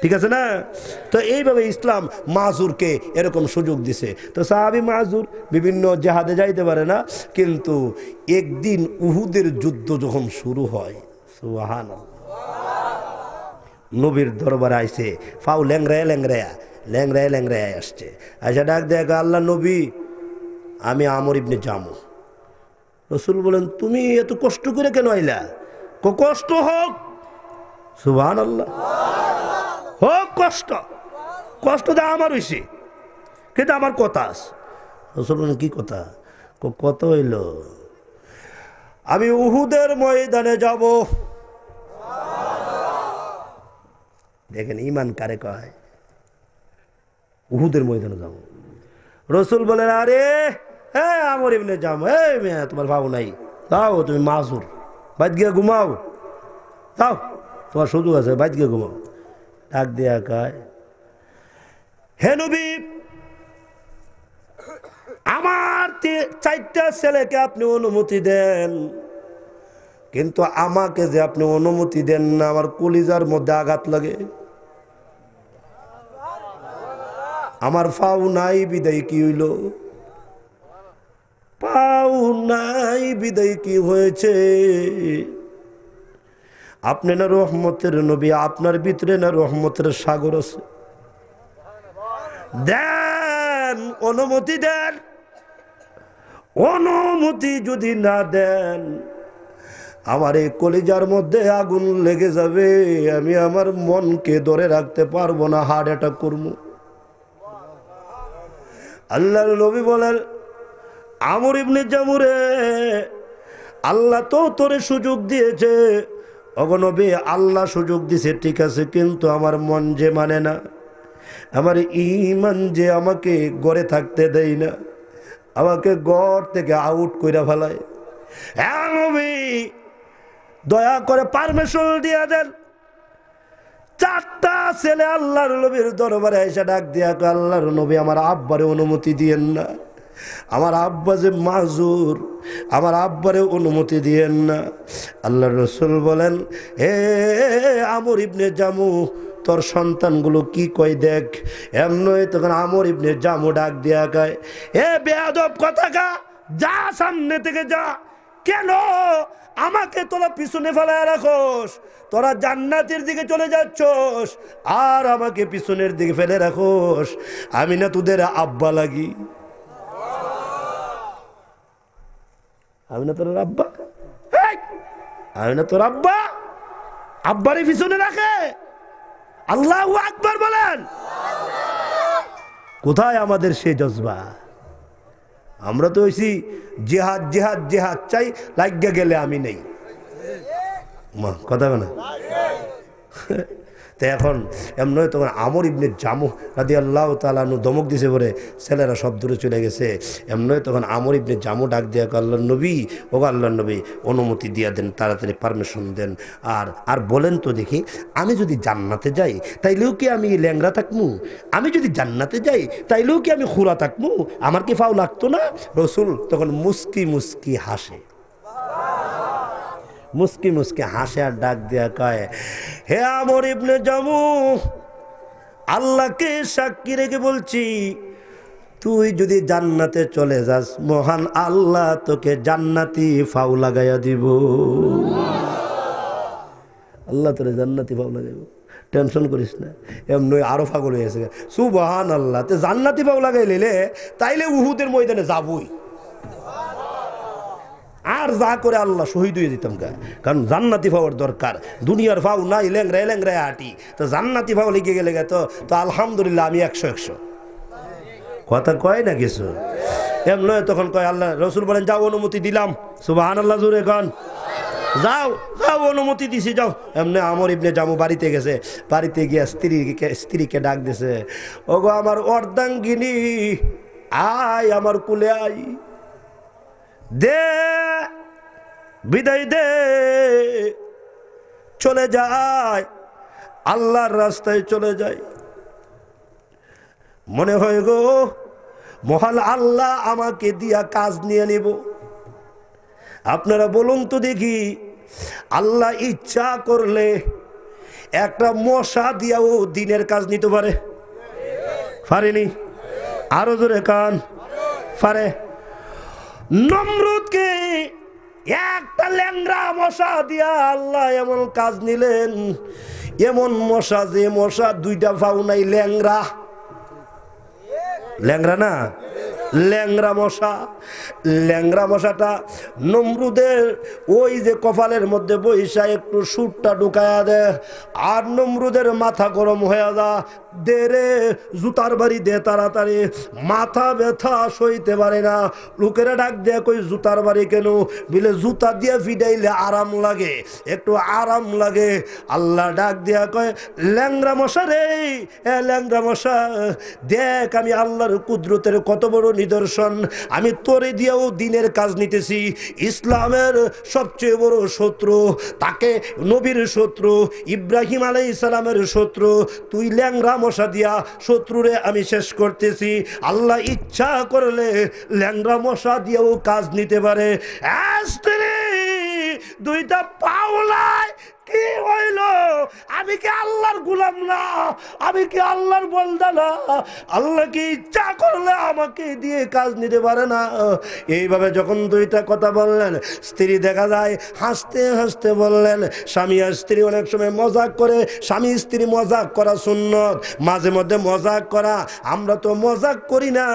ঠিক আছে না? তো এইভাবে ইসলাম মাজুরকে এরকম সুযোগ দিছে। তো সাহাবী মাজুর বিভিন্ন জেহাদে যাইতে পারে না, কিন্তু একদিন উহুদের যুদ্ধ যখন শুরু হয়, সুবহানাল্লাহ, নবীর দরবারে আইছে, ফাউ ল্যাংরায় ল্যাংরায়া ল্যাংরায় ল্যাংরায় আসছে, আচ্ছা ডাক দেখ, আল্লাহ নবী আমি আমর ইবনে জামু। রাসূল বলেন তুমি এত কষ্ট করে কেন আইলা? কষ্ট হোক, সুবহানাল্লাহ, হোক কষ্ট, কষ্ট দা আমার হইছে, কিন্তু আমার কথা আছে। রাসূল বলেন কি কথা? কত হইল? আমি উহুদের ময়দানে যাব। দেখেন ইমান কারে কয়, উহুদের ময়দানে যাব। রাসূল বলেন আরে হ্যাঁ আমর ইবনে জামু, এই মেয়ে তোমার ভাবো নাই, যাও তুমি মাজুর, বাইত গিয়ে ঘুমাও, যাও তোমার সুযোগ আছে, বাইত গিয়ে ঘুমাও। ডাক দিয়া কয়, হে নবী আমার 4টা ছেলেকে আপনি অনুমতি দেন, কিন্তু আমাকে যে আপনি অনুমতি দেন না, আমার কলিজার মধ্যে আঘাত লাগে। আমার পাও নাই বিদায় কি হইল? পাও নাই বিদায় কি হয়েছে? আপনি না রহমতের নবী, আপনার ভিতরে না রহমতের সাগর আছে, দেন অনুমতি দেন। অনুমতি যদি না দেন আমার এই কলিজার মধ্যে আগুন লেগে যাবে, আমি আমার মনকে ধরে রাখতে পারবো না, হার্ট অ্যাটাক করবো। আল্লাহর নবী বলেন আমর ইবনে জামুরে আল্লাহ তো তোরে সুযোগ দিয়েছে, ওগো নবী আল্লাহ সুযোগ দিয়েছে ঠিক আছে, কিন্তু আমার মন যে মানে না, আমার ঈমান যে আমাকে ঘরে থাকতে দেয় না, আমাকে ঘর থেকে আউট কইরা ফেলায়। হ্যাঁ নবী দয়া করে পারমিশন দিয়ে দেন। 4টা ছেলে আল্লাহর নবীর দরবারে এসে ডাক দিয়া আল্লাহর নবী আমার আব্বারে অনুমতি দিয়েন না, আমার আব্বা যে মাজুর, আমার আব্বারে অনুমতি দিয়েন না। আল্লাহর রাসূল বলেন হে আমর ইবনে জামু তোর সন্তানগুলো কি কয় দেখ। এমনই তখন আমর ইবনে জামু ডাক দিয়া কয়, এ বেয়াদব কথাকা, যা সামনে থেকে যা, কেন আমাকে তোরা পিছনে ফেলায় রাখোস? তোরা জান্নাতের দিকে চলে যাচ্ছস আর আমাকে পিছনের দিকে ফেলে রাখোস, আমি না তোদের আব্বা লাগি? আমি না তোর আব্বা? আমি না তোর আব্বা? আব্বারে পিছনে রাখে? আল্লাহু আকবার বলেন। কোথায় আমাদের সে জজবা? আমরা তো হইছি জিহাদ জিহাদ জিহাদ চাই, লাগিয়া গেলে আমি নেই, কথা না? তো এখন এমন তখন আমর ইবনে জামু রাদিয়াল্লাহু তাআলা আনহু ধমক দিছে পরে ছেলেরা সব দূরে চলে গেছে। এমন তখন আমর ইবনে জামু ডাক দিয়া আল্লাহর নবী, ও আল্লাহর নবী অনুমতি দিয়া দেন, তাড়াতাড়ি পারমিশন দেন। আর বলেন তো দেখি, আমি যদি জান্নাতে যাই তাইলেও কি আমি ল্যাংরা থাকমু? আমি যদি জান্নাতে যাই তাইলেও কি আমি খুরা থাকমু? আমার কি ফাও লাগতো না? রাসূল তখন মুস্কি মুস্কি হাসে, মুস্কি মুস্কি হাসে আর ডাক দিয়া কয়, হে আমর ইবনে জামু আল্লাহকে সাক্ষী রেখে বলছি, তুই যদি জান্নাতে চলে যাস মহান আল্লাহ তোকে জান্নাতি ফাউ লাগাইয়া দিব। আল্লাহ তোরে জান্নাতি ফাউ লাগাইব, টেনশন করিস না। এমনি আরো পাগল হয়ে গেছে, সুবহানাল্লাহ। তে জান্নাতি ফাউ লাগাই লিলে তাইলে উহুদের ময়দানে যাবই, আর যা করে আল্লাহ শহীদ হয়ে যেতাম গা। কারণ জান্নাতি পাওয়ার দরকার, দুনিয়ার ফাউ নাই, ল্যাংরায় ল্যাংরায় হাঁটি, তো জান্নাতি ফাও লিখে গেলে তো আলহামদুলিল্লাহ আমি 100 কথা কয় না কিছু। এমন তখন কয় আল্লাহ রাসূল বলেন যাও অনুমতি দিলাম, সুবহানাল্লাহ জোরে কন, যাও যাও অনুমতি দিছি যাও। এমনি আমর ইবনে জামু বাড়িতে গেছে, বাড়িতে গিয়ে স্ত্রীকে ডাক দিছে, ওগো আমার অর্ধাঙ্গিনী আয় আমার কুলে আয়, দে বিদায় দে, চলে যায়। আল্লাহর রাস্তায় চলে যায়, মনে হয় গো মহান আল্লাহ আমাকে দিয়া কাজ নিয়ে নেব। আপনারা বলুন তো দেখি, আল্লাহ ইচ্ছা করলে একটা মশা দিয়াও দিনের কাজ নিতে পারে? পারেনি? আরো জোরে কান, পারে। নমরুদকে একটা ল্যাংড়া মশা দিয়া আল্লাহ এমন কাজ নিলেন, এমন মশা যে মশা দুইটা পাও নাই, ল্যাংড়া। ল্যাংড়া না, ল্যাংড়া মশা। ল্যাংড়া মশাটা নমরুদের ওই যে কপালের মধ্যে বৈশা একটু সুরটা ঢুকায়া দে, আর নমরুদের মাথা গরম হয়ে যা, দে রে জুতার বাড়ি দে তাড়াতাড়ি, মাথা ব্যথা সইতে পারে না। লোকেরা ডাক দেয়া কই জুতার বাড়ি কেন? বিলে জুতা দিয়ে ফিডাইলে আরাম লাগে, একটু আরাম লাগে। আল্লাহ ডাক দেয়া কয়, ল্যাংড়া মশা রে, এ ল্যাংড়া মশা, দেখ আমি আল্লাহর কুদরতের কত বড় নিদর্শন। আমি তোরে দিয়েও দিনের কাজ নিতেছি। ইসলামের সবচেয়ে বড় শত্রু, তাকে নবীর শত্রু, ইব্রাহিম আলাইহিস সালামের শত্রু, তুই ল্যাংড়া মশা দিয়া শত্রুরে আমি শেষ করতেছি। আল্লাহ ইচ্ছা করলে ল্যাংড়া মশা দিয়েও কাজ নিতে পারে। স্ত্রী দুইটা পাওলায় কি হইল? আমি কি আল্লাহর গোলাম না? আমি কি আল্লাহর বলদা না? আল্লাহ কি ইচ্ছা করলে আমাকে দিয়ে কাজ নিতে পারে না? এইভাবে যখন দুইটা কথা বললেন, স্ত্রী দেখা যায় হাসতে হাসতে বললেন, স্বামী আর স্ত্রী অনেক সময় মজাক করে, স্বামী স্ত্রী মজাক করা সুন্নত, মাঝে মধ্যে মজাক করা। আমরা তো মজাক করি না,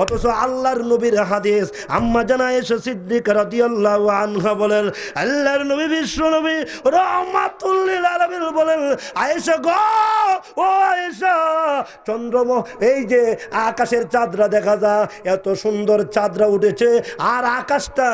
অথচ আল্লাহর নবীর হাদিস, আম্মা জানা আয়েশা সিদ্দিকা রাদিয়াল্লাহু আনহা বলেন, আল্লাহর নবী বিশ্ব নবী রাহমাতুল্লিল আলামিন বলেন, আয়েশা গো, ও আয়েশা, এই যে আকাশের চাঁদরা দেখা যায়, এত সুন্দর চাঁদরা উঠেছে, আর আকাশটা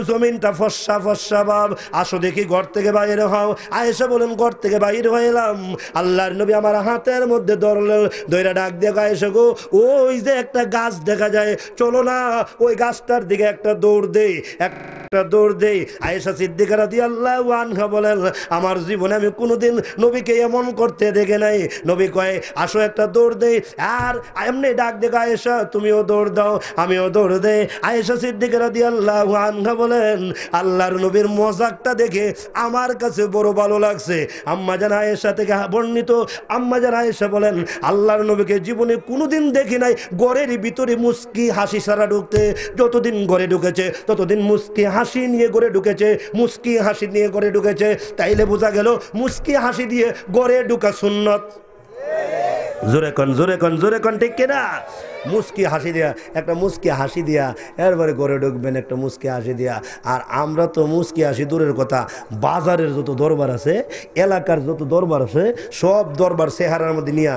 জমিনটা ফর্সা ফর্সা ভাব, আসো দেখি ঘর থেকে বাইরে হও। আয়েশা বলেন, ঘর থেকে বাইরে হইলাম, আল্লাহর নবী আমার হাতের মধ্যে ধরলেন, ধইরা ডাক দিয়ে, আয়েশা গো, ওই যে একটা গাছ দেখা যায়, চলো না ওই গাছটার দিকে একটা দৌড় দেই, একটা দৌড় দেই। আয়েশা সিদ্দিকা রাদিয়াল্লাহু আনহা বলেন, আমার জীবনে আমি কোনোদিন নবীকে এমন করতে দেখে নাই। নবী কয়, আসো একটা দৌড় দেই, আর এমনি ডাক দেখো, আয়েশা তুমিও দৌড় দাও, আমিও দৌড় দেই। আয়েশা সিদ্দিকা রাদিয়াল্লাহু আনহা বলেন, আল্লাহর নবীর মজাকটা দেখে আমার কাছে বড় ভালো লাগছে। আম্মা জান আয়েশা থেকে বর্ণিত, আম্মা জান আয়েশা বলেন, আল্লাহর নবীকে জীবনে কোনোদিন দেখি নাই ঘরের ভিতরে মুস্কি হাসি সারা ঢুকতে। যতদিন ঘরে ঢুকেছে ততদিন মুস্কি হাসি নিয়ে ঘরে ঢুকেছে, মুস্কি হাসি নিয়ে ঘরে ঢুকেছে। তাইলে বোঝা গেল মুস্কি হাসি দিয়ে ঘরে ঢুকা সুন্নত। জোরে কন, জোরে কন, জোরে কন, ঠিক কিনা? মুস্কি হাসি দিয়া, একটা মুস্কি হাসি দিয়া এরপরে ঘরে ঢুকবেন, একটা মুস্কি হাসি দিয়া। আর আমরা তো মুস্কি হাসি দূরের কথা, বাজারের যত দরবার আছে, এলাকার যত দরবার আছে, সব দরবার চেহারার মধ্যে নিয়ে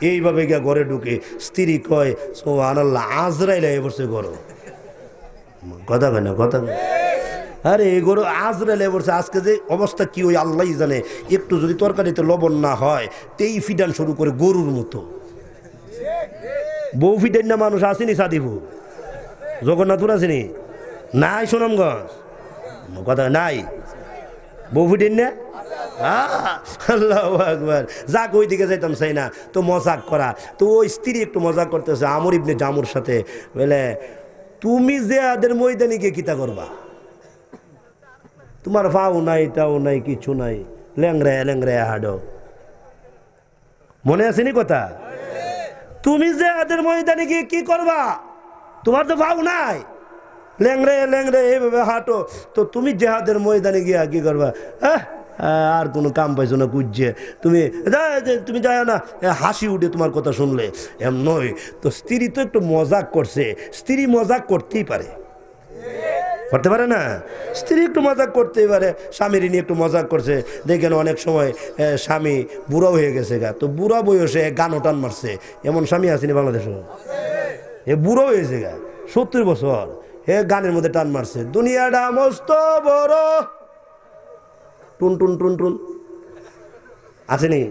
এইভাবে গিয়া ঘরে ঢুকে। স্ত্রী কয়, সুবহানাল্লাহ, আজরাইল এ বসে ঘর। কথা কয় না, কথা কয়, আরে এই গরু আজরাইলে বলছে, আজকে যে অবস্থা কি ওই আল্লাহ জানে। একটু যদি তরকারিতে লবণ না হয়, তেই ফিডান শুরু করে গরুর মতো। বউ ফিডান না মানুষ আসেনি, সাদিবু জগন্নাথপুর আসেনি, নাই সুনামগঞ্জ, কথা নাই, বউ ফিডেন না। আল্লাহু আকবার। যাক, ওই দিকে যাইতাম চাই না, তো মজাক করা। তো ওই স্ত্রী একটু মজাক করতেছে আমর ইবনে জামুর সাথে, বলে, তুমি যে আদের ময়দানে গিয়ে কিতা করবা? তোমার ফাও নাই, টাও নাই, কিছু নাই, ল্যাংড়া ল্যাংড়া হাডো। মনে আসেনি কথা? তুমি যে আদের ময়দানে গিয়ে কি করবা? তোমার তো ফাও নাই, ল্যাংড়ে ল্যাংড়ে এইভাবে হাঁটো, তো তুমি জেহাদের ময়দানে গিয়া কি করবা? আর কোনো কাম পাইছো না কুজ্জে, তুমি তুমি যায় না, হাসি উঠে তোমার কথা শুনলে। এম নয় তো, স্ত্রী তো একটু মজাক করছে, স্ত্রী মজাক করতেই পারে, করতে পারে না? স্ত্রী একটু মজাক করতেই পারে, স্বামীর নিয়ে একটু মজাক করছে। দেখেন অনেক সময় স্বামী বুড়া হয়ে গেছে গা, তো বুড়া বয়সে গানও টান মারছে, এমন স্বামী আসেনি বাংলাদেশে? এ বুড়ো হয়েছে গা, 70 বছর, হে গানের মধ্যে টান মারছে, দুনিয়াটা মস্ত বড়, টুন টুন টুন টুন, আসেনি?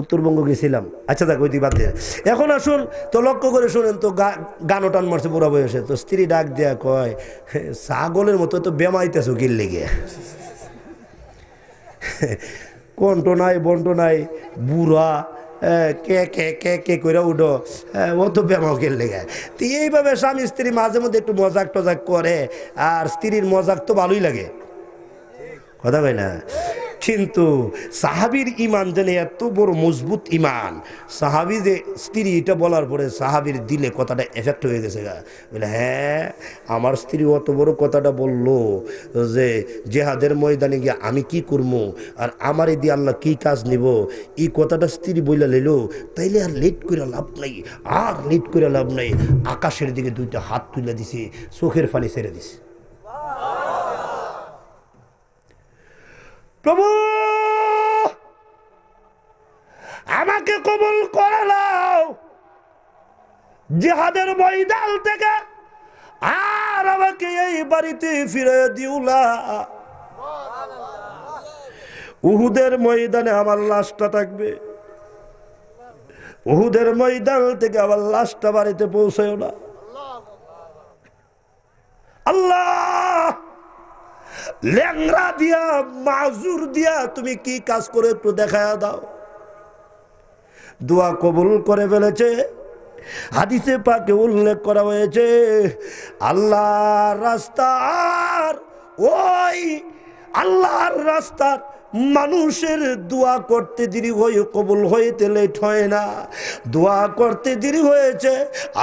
উত্তরবঙ্গ গেছিলাম, আচ্ছা দেখ ওই দিক বাদ দিয়ে। এখন আসুন তো, লক্ষ্য করে শোনেন তো, গানও টান মারছে বুড়া বয়সে। তো স্ত্রী ডাক দেয়া কয়, ছাগলের মতো তো বেমাইতেছো কিল লেগে, কণ্ঠ নাই বন্ট নাই, বুড়া কে কে কে কে করে উঠো, ও তো ব্যামকের লেগে। তো এইভাবে স্বামী স্ত্রী মাঝে মধ্যে একটু মজাক টজাক করে, আর স্ত্রীর মজাক তো ভালোই লাগে, কথা কয় না? কিন্তু সাহাবীর ইমান জানে এত বড় মজবুত ইমান, সাহাবী যে স্ত্রী এটা বলার পরে সাহাবীর দিলে কথাটা এফেক্ট হয়ে গেছে গা, বলে হ্যাঁ আমার স্ত্রী অত বড় কথাটা বললো যে জেহাদের ময়দানে গিয়ে আমি কি করবো আর আমার এই দিয়ে আল্লাহ কি কাজ নিব, এই কথাটা স্ত্রী বইলা লইল, তাইলে আর লেট করে লাভ নাই, আর লেট করে লাভ নাই। আকাশের দিকে দুইটা হাত তুলে দিছে, চোখের পানি ছেড়ে দিছে। প্রভু আমাকে কবুল করে নাও জিহাদের ময়দান থেকে, আর আমাকে এই বাড়িতে ফিরে দিও না। উহুদের ময়দানে আমার লাশটা থাকবে, উহুদের ময়দান থেকে আমার লাশটা বাড়িতে পৌঁছায় না। আল্লাহ ল্যাংরা দিয়া মাজুর দিয়া তুমি কি কাজ করে একটু দেখায়া দাও। দোয়া কবুল করে ফেলেছে। হাদিসে পাকে উল্লেখ করা হয়েছে আল্লাহর রাস্তার, ওই আল্লাহর রাস্তার মানুষের দোয়া করতে দেরি হয়ে কবুল হইতে লেট হয় না, দোয়া করতে দেরি হয়েছে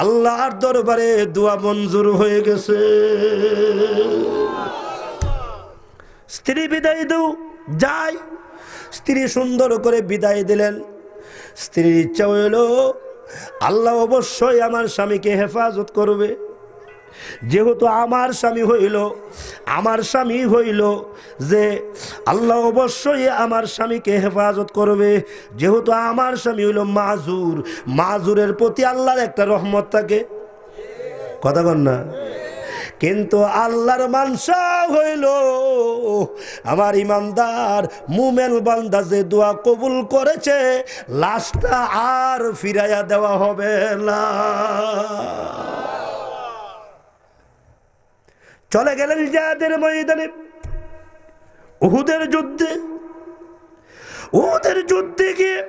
আল্লাহর দরবারে দোয়া মঞ্জুর হয়ে গেছে। স্ত্রী বিদায় দেও যাই, স্ত্রী সুন্দর করে বিদায় দিলেন। স্ত্রীর ইচ্ছা হইল আল্লাহ অবশ্যই আমার স্বামীকে হেফাজত করবে, যেহেতু আমার স্বামী হইল যে আল্লাহ অবশ্যই আমার স্বামীকে হেফাজত করবে, যেহেতু আমার স্বামী হইল মাজুর, মাজুরের প্রতি আল্লাহর একটা রহমত থাকে, কথা বল না? কিন্তু আল্লাহর মানসা হইল আমার ইমানদার মুমিন বান্দা যে দোয়া কবুল করেছে লাশটা আর ফিরাইয়া দেওয়া হবে না। চলে গেলেন জিহাদের ময়দানে, উহুদের যুদ্ধে গিয়ে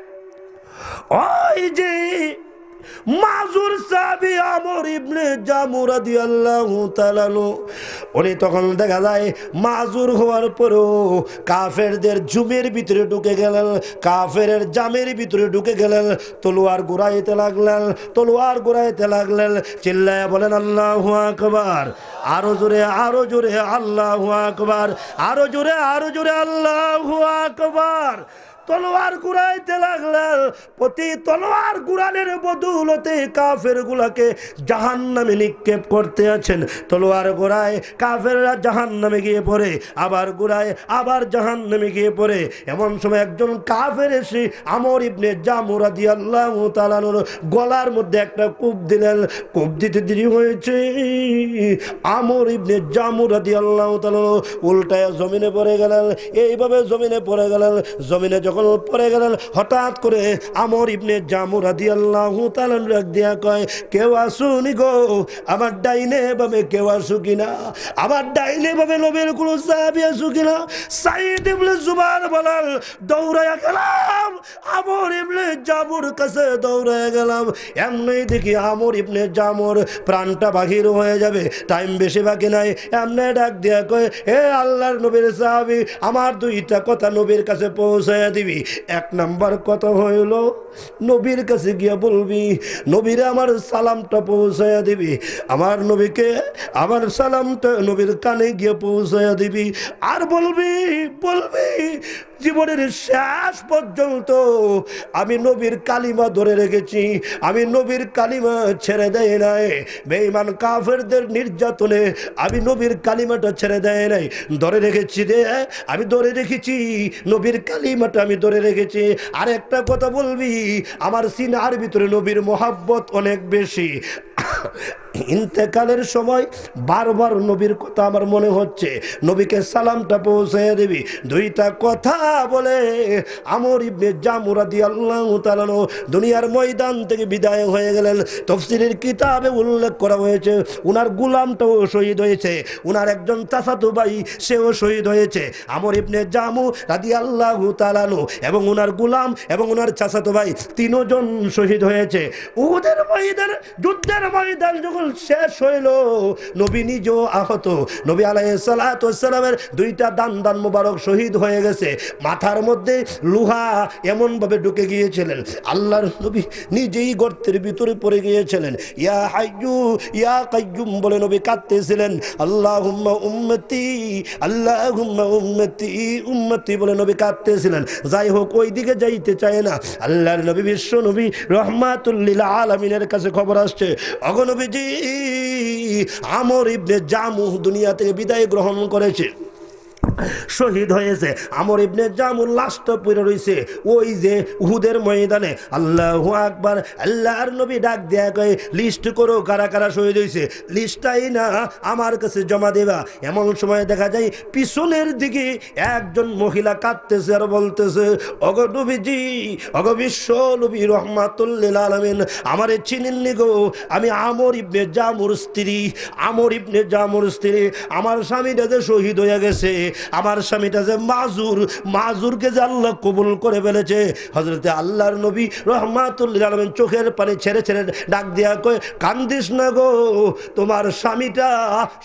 ওই যে মাজুর সাহাবী আমর ইবনে জামু রাদিয়াল্লাহু তাআলা উনি তখন দেখা যায় মাজুর হওয়ার পরেও কাফেরদের জুমের ভিতরে ঢুকে গেলেন, কাফেরের জামের ভিতরে ঢুকে গেলেন, তলোয়ার ঘুরাইতে লাগলেন, চিল্লায়া বলেন আল্লাহু আকবার, আরো জোরে আল্লাহু আকবার, আরো জোরে আল্লাহু আকবার। তলোয়ার ঘুরাইতে লাগলেন, প্রতি তলোয়ার ঘুরানোর বদৌলতে কাফের গুলাকে জাহান্নামে নিক্ষেপ করতে আছেন। তলোয়ার ঘুরায় কাফেররা জাহান্নামে গিয়ে পড়ে, আবার ঘুরায় আবার জাহান্নামে গিয়ে পড়ে। এমন সময় একজন কাফের এসে আমর ইবনে জামু রাদিয়াল্লাহু তাআলার গলার মধ্যে একটা কূপ দিলেন। কূপ দিতে দেরি হয়েছে, আমর ইবনে জামু রাদিয়াল্লাহু তাআলা উল্টায় জমিনে পড়ে গেলেন। এইভাবে জমিনে পড়ে গেলেন, জমিনে যখন পড়ে গেলেন হঠাৎ করে আমর ইবনে জামু রাদিয়াল্লাহু তাআলা ডাক দিয়া কয়, কেউ আসুনি গো, আমার ডাইনে বামে কেউ আসু কিনা, আমার ডাইনে বামে নবীর কোন সাহাবী আসু কিনা। সাইদ ইবনে জুবার বলেন দৌড়ায়া গেলাম আমর ইবনে জামুর কাছে, দৌড়ায়া গেলাম, এমনি দেখি আমর ইবনে জামুর প্রাণটা বাহির হয়ে যাবে, টাইম বেশি বাকি নাই। এমনি ডাক দিয়া কয়, হে আল্লাহর নবীর সাহাবী, আমার দুইটা কথা নবীর কাছে পৌঁছায়া দিবি। এক নাম্বার কথা হইল নবীর কাছে গিয়া বলবি, নবীরে আমার সালামটা পৌঁছায়া দিবি, আমার নবীকে আমার সালামটা নবীর কানে গিয়ে পৌঁছায়া দিবি। আর বলবি জীবনের শেষ পর্যন্ত আমি নবীর কালিমা ধরে রেখেছি, আমি নবীর কালিমা ছেড়ে দেয় নাই, বেঈমান কাফেরদের নির্যাতনে আমি নবীর কালিমাটা ছেড়ে দেয় নাই, ধরে রেখেছি রে, আমি ধরে রেখেছি নবীর কালিমাটা আমি ধরে রেখেছি। আর একটা কথা বলবি, আমার সিনার ভিতরে নবীর মোহাব্বত অনেক বেশি, ইন্তেকালের সময় বারবার নবীর কথা আমার মনে হচ্ছে, নবীকে সালামটা পৌঁছে দিবি। দুইটা কথা বলে আমর ইবনে জামু রাদিয়াল্লাহু তাআলা দুনিয়ার ময়দান থেকে বিদায় হয়ে গেলেন। তাফসীরের কিতাবে উল্লেখ করা হয়েছে উনার গোলামটাও শহীদ হয়েছে, উনার একজন চাচাতো ভাই সেও শহীদ হয়েছে। আমর ইবনে জামু রাদিয়াল্লাহু তাআলা এবং উনার গোলাম এবং উনার চাচাতো ভাই তিনজন শহীদ হয়েছে। উহুদের ময়দান, যুদ্ধের ময়দান যখন শেষ হইল, নবী নিজেও আহত। নবী আলাইহিস সালাতু ওয়াস সালামের দুইটা দান মোবারক শহীদ হয়ে গেছে। মাথার মধ্যে লোহা এমন ভাবে ঢুকে গিয়েছিলেন, আল্লাহর নবী নিজেই গর্তের ভিতরে পড়ে গিয়েছিলেন। ইয়া হাইয়ু ইয়া কাইয়ুম বলে নবী কাঁদতেছিলেন। আল্লাহুম্মা উম্মতি আল্লাহুম্মা উম্মতি উম্মতি বলে নবী কাঁদতেছিলেন। যাই হোক, ওই দিকে যাইতে চায় না। আল্লাহর নবী বিশ্ব নবী রহমাতুল লিল আলামিনের কাছে খবর আসছে, অগনবীজি আমর ইবনে জামু দুনিয়া থেকে বিদায় গ্রহণ করেছে, শহীদ হয়েছে। আমর ইবনে জামুর লাশটা পড়ে রইছে ওই যে উহুদের ময়দানে। আল্লাহু আকবার। আল্লাহর নবী ডাক দেয়া কয়, লিস্ট করো কারা কারা শহীদ হয়েছে, লিস্টটাই না আমার কাছে জমা দেবা। এমন সময় দেখা যায় পিছনের দিকে একজন মহিলা কাঁদতেছে আর বলতেছে, অগো নবীজি, অগো বিশ্ব নবী রহমাতুল লিল আলামিন, আমারে চিনেননি গো, আমি আমর ইবনে জামুর স্ত্রী, আমর ইবনে জামুর স্ত্রী। আমার স্বামীটা যে শহীদ হয়ে গেছে, আমার স্বামীটা যে মাজুরকে যে আল্লাহ কবুল করে ফেলেছে। হযরতে আল্লাহর নবী রহমাতুল লিল আলামিন চোখের পানি ছেড়ে ছেড়ে ডাক দিয়া কয়, কান্দিস না গো, তোমার স্বামীটা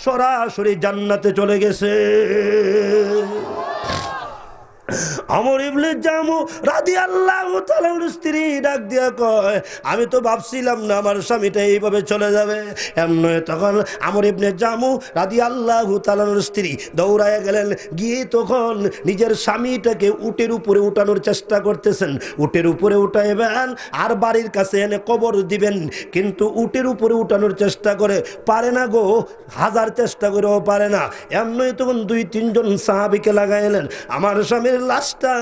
সরাসরি জান্নাতে চলে গেছে। আমর ইবনে জামু রাদিয়াল্লাহু তাআলার স্ত্রী ডাক দিয়া কয়, আমি তো ভাবছিলাম না আমার স্বামীটা এইভাবে চলে যাবে। এমন তখন আমর ইবনে জামু রাদিয়াল্লাহু তাআলার স্ত্রী দৌড়ায় গেলেন, গিয়ে তখন নিজের স্বামীটাকে উটের উপরে উঠানোর চেষ্টা করতেছেন। উটের উপরে উঠাইবেন আর বাড়ির কাছে এনে কবর দিবেন, কিন্তু উটের উপরে উঠানোর চেষ্টা করে পারে না গো, হাজার চেষ্টা করেও পারে না। এমনই তখন 2-3 জন সাহাবীকে লাগাইলেন, আমার স্বামীর লাশটা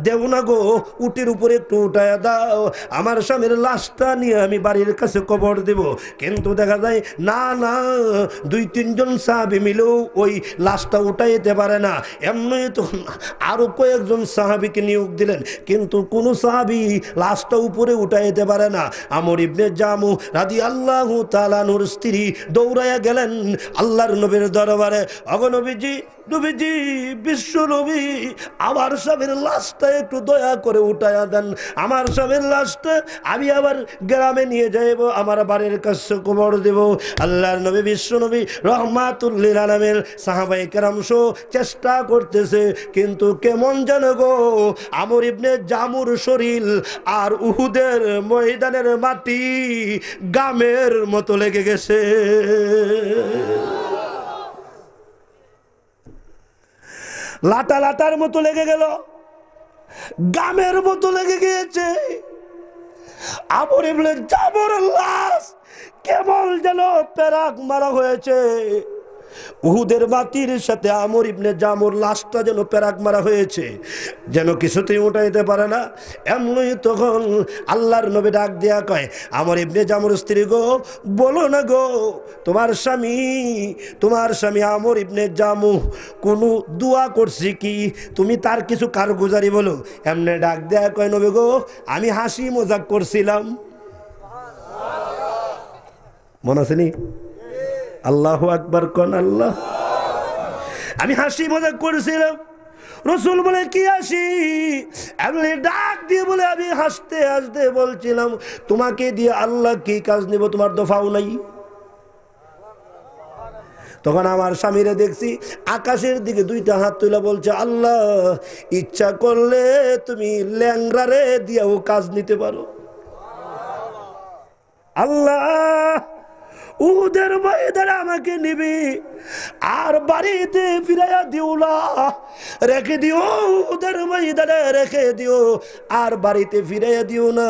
দেও না গো, উটের উপরে একটু উঠায় দাও, আমার স্বামীর লাশটা নিয়ে আমি বাড়ির কাছে কবর দেব। কিন্তু দেখা যায় না না, 2-3 জন সাহাবী মিলেও ওই লাশটা উঠাইতে পারে না। এমনি তখন আরো কয়েকজন সাহাবীকে নিয়োগ দিলেন, কিন্তু কোনো সাহাবী লাশটা উপরে উঠাইতে পারে না। আমর ইবনে জামু রাদিয়াল্লাহু তাআলা নূর স্ত্রী দৌড়াইয়া গেলেন আল্লাহর নবীর দরবারে, ওগো নবীজি, নবীজি, বিশ্ব নবী, আমার স্বামীর লাশটা একটু দয়া করে উঠায়া দেন, আমার স্বামীর লাশটা আমি আবার গ্রামে নিয়ে যাইব, আমার বাড়ির কাছে কবর দেব। আল্লাহর নবী বিশ্ব নবী রহমাতুল লিল আলামিন সাহাবায়ে কেরাম সহ চেষ্টা করতেছে, কিন্তু কেমন যেন গো আমর ইবনে জামুর শরীর আর উহুদের ময়দানের মাটি গামের মতো লেগে গেছে। লাটা লাটার মতো লেগে গেল, গামের মতো লেগে গিয়েছে। আমর ইবনে জামুর লাশ কেমন যেন পেরাক মারা হয়েছে। উহুদের মাটির সাথে আমর ইবনে জামুর লাশটা যেন পেরাক মারা হয়েছে, যেন কিছুতেই উঠাইতে পারে না। এমনই তখন আল্লাহর নবী ডাক দেয়া কয়, আমর ইবনে জামুর স্ত্রী গো, বলো না গো, তোমার স্বামী আমর ইবনে জামু কোনো দোয়া করছি কি, তুমি তার কিছু কারগুজারি বলো। এমনি ডাক দেয়া কয়, নবী গো, আমি হাসি মজাক করছিলাম। মনে আছে নি? আল্লাহু আকবার কোন আল্লাহ। আমি হাসি মজাক করেছিলাম। রসুল বলে, কি হাসি? এমনি ডাক দিয়ে বলে, আমি হাসতে হাসতে বলছিলাম, তোমাকে দিয়ে আল্লাহ কি কাজ নিব, তোমার দফাও নাই। তখন আমার স্বামীরে দেখছি আকাশের দিকে 2টা হাত তুলে বলছে, আল্লাহ ইচ্ছা করলে তুমি ল্যাংড়ারে দিয়েও কাজ নিতে পারো। আল্লাহ উহুদের ময়দানে আমাকে নিবি আর বাড়িতে ফিরাইয়া দিও না, রেখে দিও, উহুদের ময়দানে রেখে দিও আর বাড়িতে ফিরাইয়া দিও না।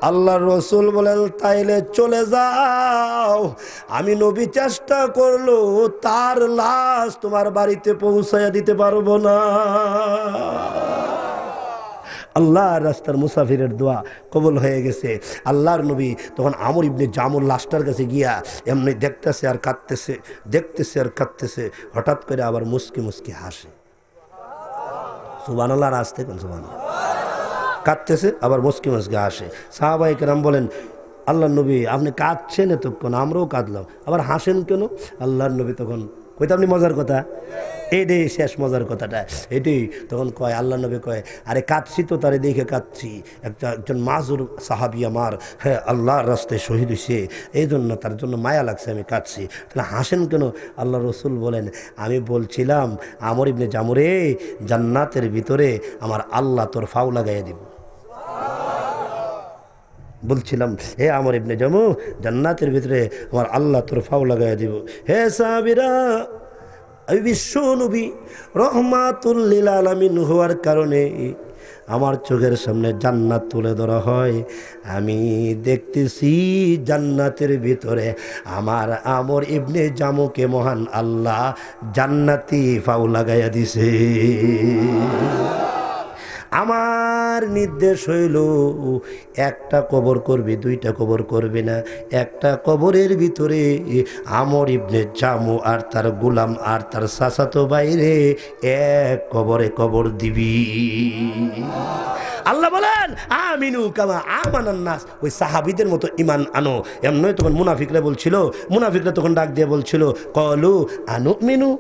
আল্লাহর রাসূল বলেন, তাইলে চলে যাও, আমি নবী চেষ্টা করলো তার লাশ তোমার বাড়িতে পৌঁছাইয়া দিতে পারবো না। আল্লাহর রাস্তার মুসাফিরের দোয়া কবুল হয়ে গেছে। আল্লাহর নবী তখন আমর ইবনে জামুর লাশটার কাছে গিয়া এমনি দেখতেছে আর কাঁদতেছে, দেখতেছে আর কাঁদতেছে। হঠাৎ করে আবার মুস্কি মুস্কি হাসে। সুবহানাল্লাহ, আর আসতে কোন সুবহানাল্লাহ। কাঁদতেছে আবার মুস্কি মুস্কি হাসে। সাহাবায়ে কেরাম বলেন, আল্লাহর নবী আপনি কাঁদছেন এতক্ষণ, আমরাও কাঁদলাম, আবার হাসেন কেন? আল্লাহর নবী তখন কইতে, আপনি মজার কথা, এইটাই শেষ মজার কথাটা এটাই। তখন কয়, আল্লাহ নবী কয়, আরে কাঁদছি তো তারে দেখে কাঁদছি, একজন মাজুর সাহাবি আমার, হ্যাঁ আল্লাহর রাস্তায় শহীদ হয়েছে, এই জন্য তার জন্য মায়া লাগছে, আমি কাঁদছি। তাহলে হাসেন কেন? আল্লাহ রসুল বলেন, আমি বলছিলাম আমর ইবনে জামুরে, জান্নাতের ভিতরে আমার আল্লাহ তোর ফাও লাগাইয়া দিব। বলছিলাম, হে আমর ইবনে জামু, জান্নাতের ভিতরে আমার আল্লাহ তোর ফাও লাগাইয়া দিব। হে সাহাবীরা, আমি বিশ্ব নবী রহমাতুল লিল আলামিন হওয়ার কারণে আমার চোখের সামনে জান্নাত তুলে ধরা হয়। আমি দেখতেছি জান্নাতের ভিতরে আমার আমর ইবনে জামুকে মহান আল্লাহ জান্নাতি ফাও লাগাইয়া দিছে। আমার নির্দেশ হইল, একটা কবর করবি, দুইটা কবর করবি না, একটা কবরের ভিতরে আমর ইবনে জামু আর তার গোলাম আর তার চাচাতো বাইরে এক কবরে কবর দিবি। আল্লাহ বলেন, আমিনু কামা আমানান নাস, ওই সাহাবীদের মতো ঈমান আনো। এমনই তখন মুনাফিকরা বলছিল, মুনাফিকরা তখন ডাক দিয়ে বলছিল, কলু আনুমিনু,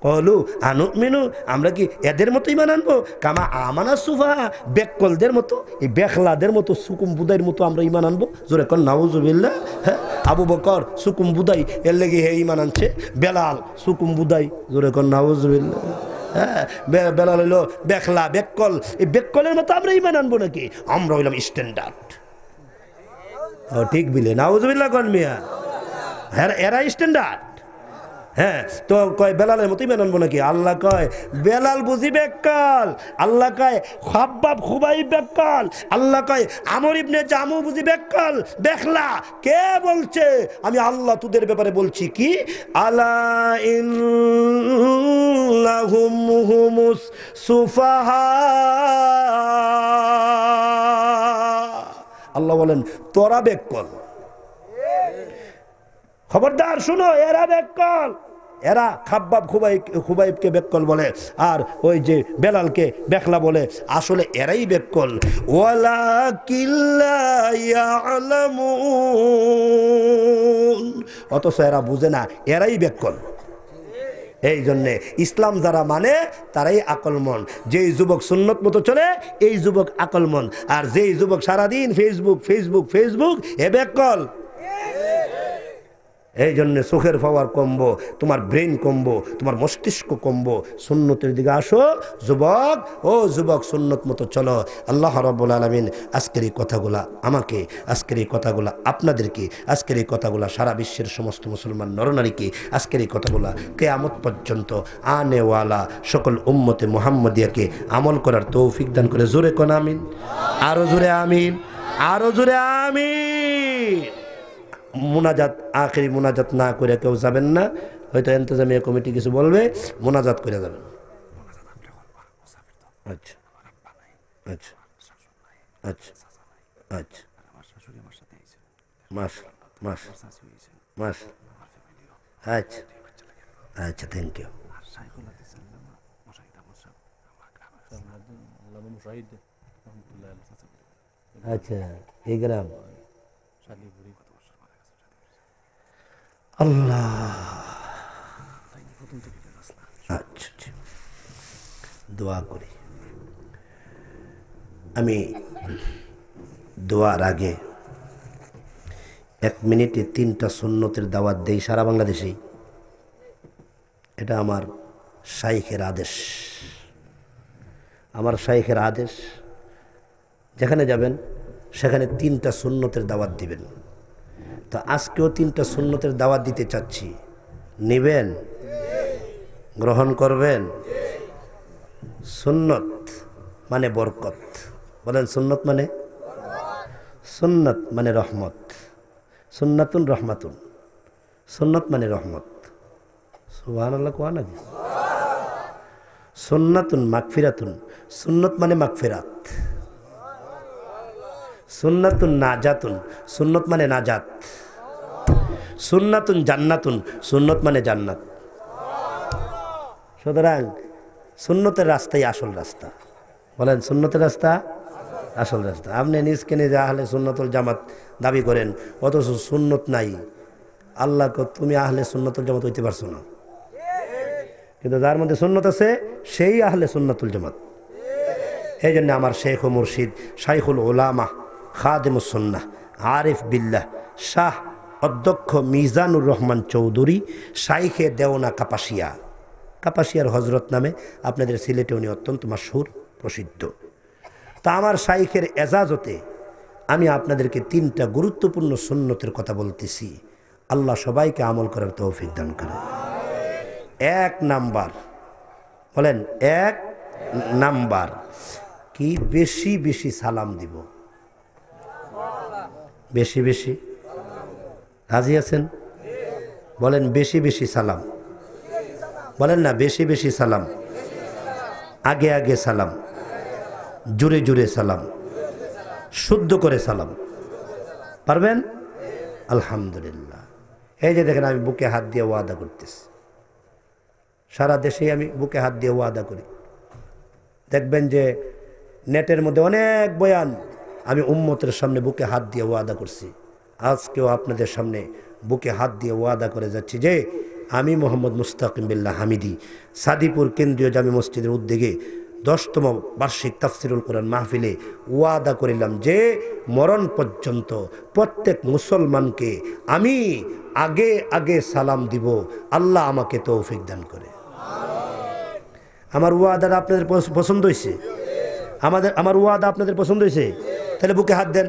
কলু আনুমিনু, আমরা কি এদের মতো ঈমান আনবো? কামা আমানা সুফা, বেককলদের মতো, এই বেখলাদের মতো, সুকুম বুদাইয়ের মতো আমরা ঈমান আনবো? জোরে কোন নাউজুবিল্লাহ। হ্যাঁ, আবু বকর সুকুম বুদাই, এর লেগে হে ঈমান আনছে। বেলাল সুকুম বুদাই, জোরে কোন নাউজুবিল্লাহ। হ্যাঁ, বেলাল হইলো বেখলা, বেককল, এই বেককলের মতো আমরা ঈমান আনবো নাকি? আমরা হইলাম স্ট্যান্ডার্ড। ও ঠিক বিলে, নাউজুবিল্লাহ কোন মিয়া, হ্যাঁ এরা স্ট্যান্ডার্ড। হ্যাঁ, তো কয় বেলালের মতোই মেনে আনবো নাকি? আল্লাহ কয় বেলাল বুঝি বেক্কাল, আল্লাহ কয় খাব্বাব খুবাই বেক্কাল, আল্লাহ কয় আমর ইবনে জামু বুঝি বেক্কাল, বেখলা। কে বলছে? আমি আল্লাহ তোদের ব্যাপারে বলছি কি, আলা ইন্নাহুম হুমুস সুফাহা। আল্লাহ বলেন তোরা বেক্কল, খবরদার শুনো, এরা বেক্কল, এরা খাব্বাব খুবাইবকে বেক্কল বলে, আর ওই যে বেলালকে বেখলা বলে। আসলে এরাই বেক্কল। ওয়ালাকিন লা ইয়ালামুন, অথচ এরা বুঝে না এরাই বেক্কল। এই জন্যে ইসলাম যারা মানে তারাই আকলমন। যেই যুবক সুন্নত মতো চলে এই যুবক আকলমন, আর যেই যুবক সারাদিন ফেসবুক ফেসবুক ফেসবুক, এ বেক্কল। এই জন্যে চোখের পাওয়ার কমবো, তোমার ব্রেন কমবো, তোমার মস্তিষ্ক কমবো। সুন্নতের দিকে আসো যুবক, ও যুবক সুন্নত মতো চলো। আল্লাহ রাব্বুল আলামিন আজকের এই কথাগুলা আমাকে, আজকের এই কথাগুলা আপনাদেরকে, আজকের এই কথাগুলা সারা বিশ্বের সমস্ত মুসলমান নরনারীকে, আজকের এই কথাগুলা কিয়ামত পর্যন্ত আনেওয়ালা সকল উম্মতে মুহাম্মদিয়াকে আমল করার তৌফিক দান করে। জোরে কোন আমিন, আরো জোরে আমিন, আরো জোরে আমিন। মুনাজাত, আখেরি মুনাজাত না করে কেউ যাবেন না, হয়তো ইন্তজামিয়া কমিটি কিছু বলবে, মুনাজাত করে যাবেন। আচ্ছা আচ্ছা আচ্ছা আচ্ছা, মাস মাস মাস, আচ্ছা আচ্ছা, থ্যাংক ইউ। আচ্ছা, এই গ্রাম আল্লাহ। আচ্ছা, দোয়া করি। আমি দোয়ার আগে 1 মিনিটে 3টা সুন্নতের দাওয়াত দেই সারা বাংলাদেশেই। এটা আমার শাইখের আদেশ, আমার শাইখের আদেশ। যেখানে যাবেন সেখানে 3টা সুন্নতের দাওয়াত দিবেন। তো আজকেও 3টা সুন্নতের দাওয়াত দিতে চাচ্ছি, নেবেন? গ্রহণ করবেন? সুন্নত মানে বরকত, বলেন সুন্নত মানে, সুন্নত মানে রহমত, সুন্নাতুন রহমাতুন, সুন্নত মানে রহমত। সুবহানাল্লাহ কোয়া নাকি? সুন্নাতুন মাগফিরাতুন, সুন্নত মানে মাগফিরাত, সুন্নাতুন নাজাতুন, সুন্নত মানে নাজাত। সুন্নাতুন জান্নাতুন, সুন্নত মানে জান্নাত। সুতরাং সুন্নতের রাস্তাই আসল রাস্তা। বলেন সুন্নতের রাস্তা আসল রাস্তা। আপনি নিজকে নিজে আহলে সুন্নতুল জামাত দাবি করেন, অথচ সুন্নত নাই। আল্লাহকে তুমি আহলে সুন্নতুল জামাত হইতে পারছো না, কিন্তু যার মধ্যে সুন্নত আছে সেই আহলে সুন্নতুল জামাত। এই জন্য আমার শেখ ও মুর্শিদ শাইখুল উলামা খাদিমুস সুন্নাহ আরিফ বিল্লাহ শাহ অধ্যক্ষ মিজানুর রহমান চৌধুরী শাইখে দেওনা কাপাসিয়া, কাপাসিয়ার হজরত নামে আপনাদের সিলেটে উনি অত্যন্ত মাশহুর প্রসিদ্ধ। তা আমার শাইখের এজাজতে আমি আপনাদেরকে 3টা গুরুত্বপূর্ণ সুন্নতের কথা বলতেছি। আল্লাহ সবাইকে আমল করার তৌফিক দান করে। 1 নাম্বার, বলেন 1 নাম্বার কি? বেশি বেশি সালাম দিব। বেশি বেশি রাজি আছেন? বলেন বেশি বেশি সালাম। বলেন না বেশি বেশি সালাম, আগে আগে সালাম, জুড়ে জুড়ে সালাম, শুদ্ধ করে সালাম। পারবেন? আলহামদুলিল্লাহ। এই যে দেখেন আমি বুকে হাত দিয়ে ওয়াদা করতেছি, সারা দেশে আমি বুকে হাত দিয়ে ওয়াদা করি। দেখবেন যে নেটের মধ্যে অনেক বয়ান আমি উম্মতের সামনে বুকে হাত দিয়ে ওয়াদা করছি। আজকেও আপনাদের সামনে বুকে হাত দিয়ে ওয়াদা করে যাচ্ছি যে আমি মোহাম্মদ মুস্তাকিম বিল্লাহ হামিদি সাদিপুর কেন্দ্রীয় জামে মসজিদের উদ্যোগে 10তম বার্ষিক তাফসিরুল কোরআন মাহফিলে ওয়াদা করিলাম যে মরণ পর্যন্ত প্রত্যেক মুসলমানকে আমি আগে আগে সালাম দিব। আল্লাহ আমাকে তৌফিক দান করে। আমার ওয়াদাটা আপনাদের পছন্দ হয়েছে? আমার ওয়াদা আপনাদের পছন্দ হয়েছে? তাহলে বুকে হাত দেন।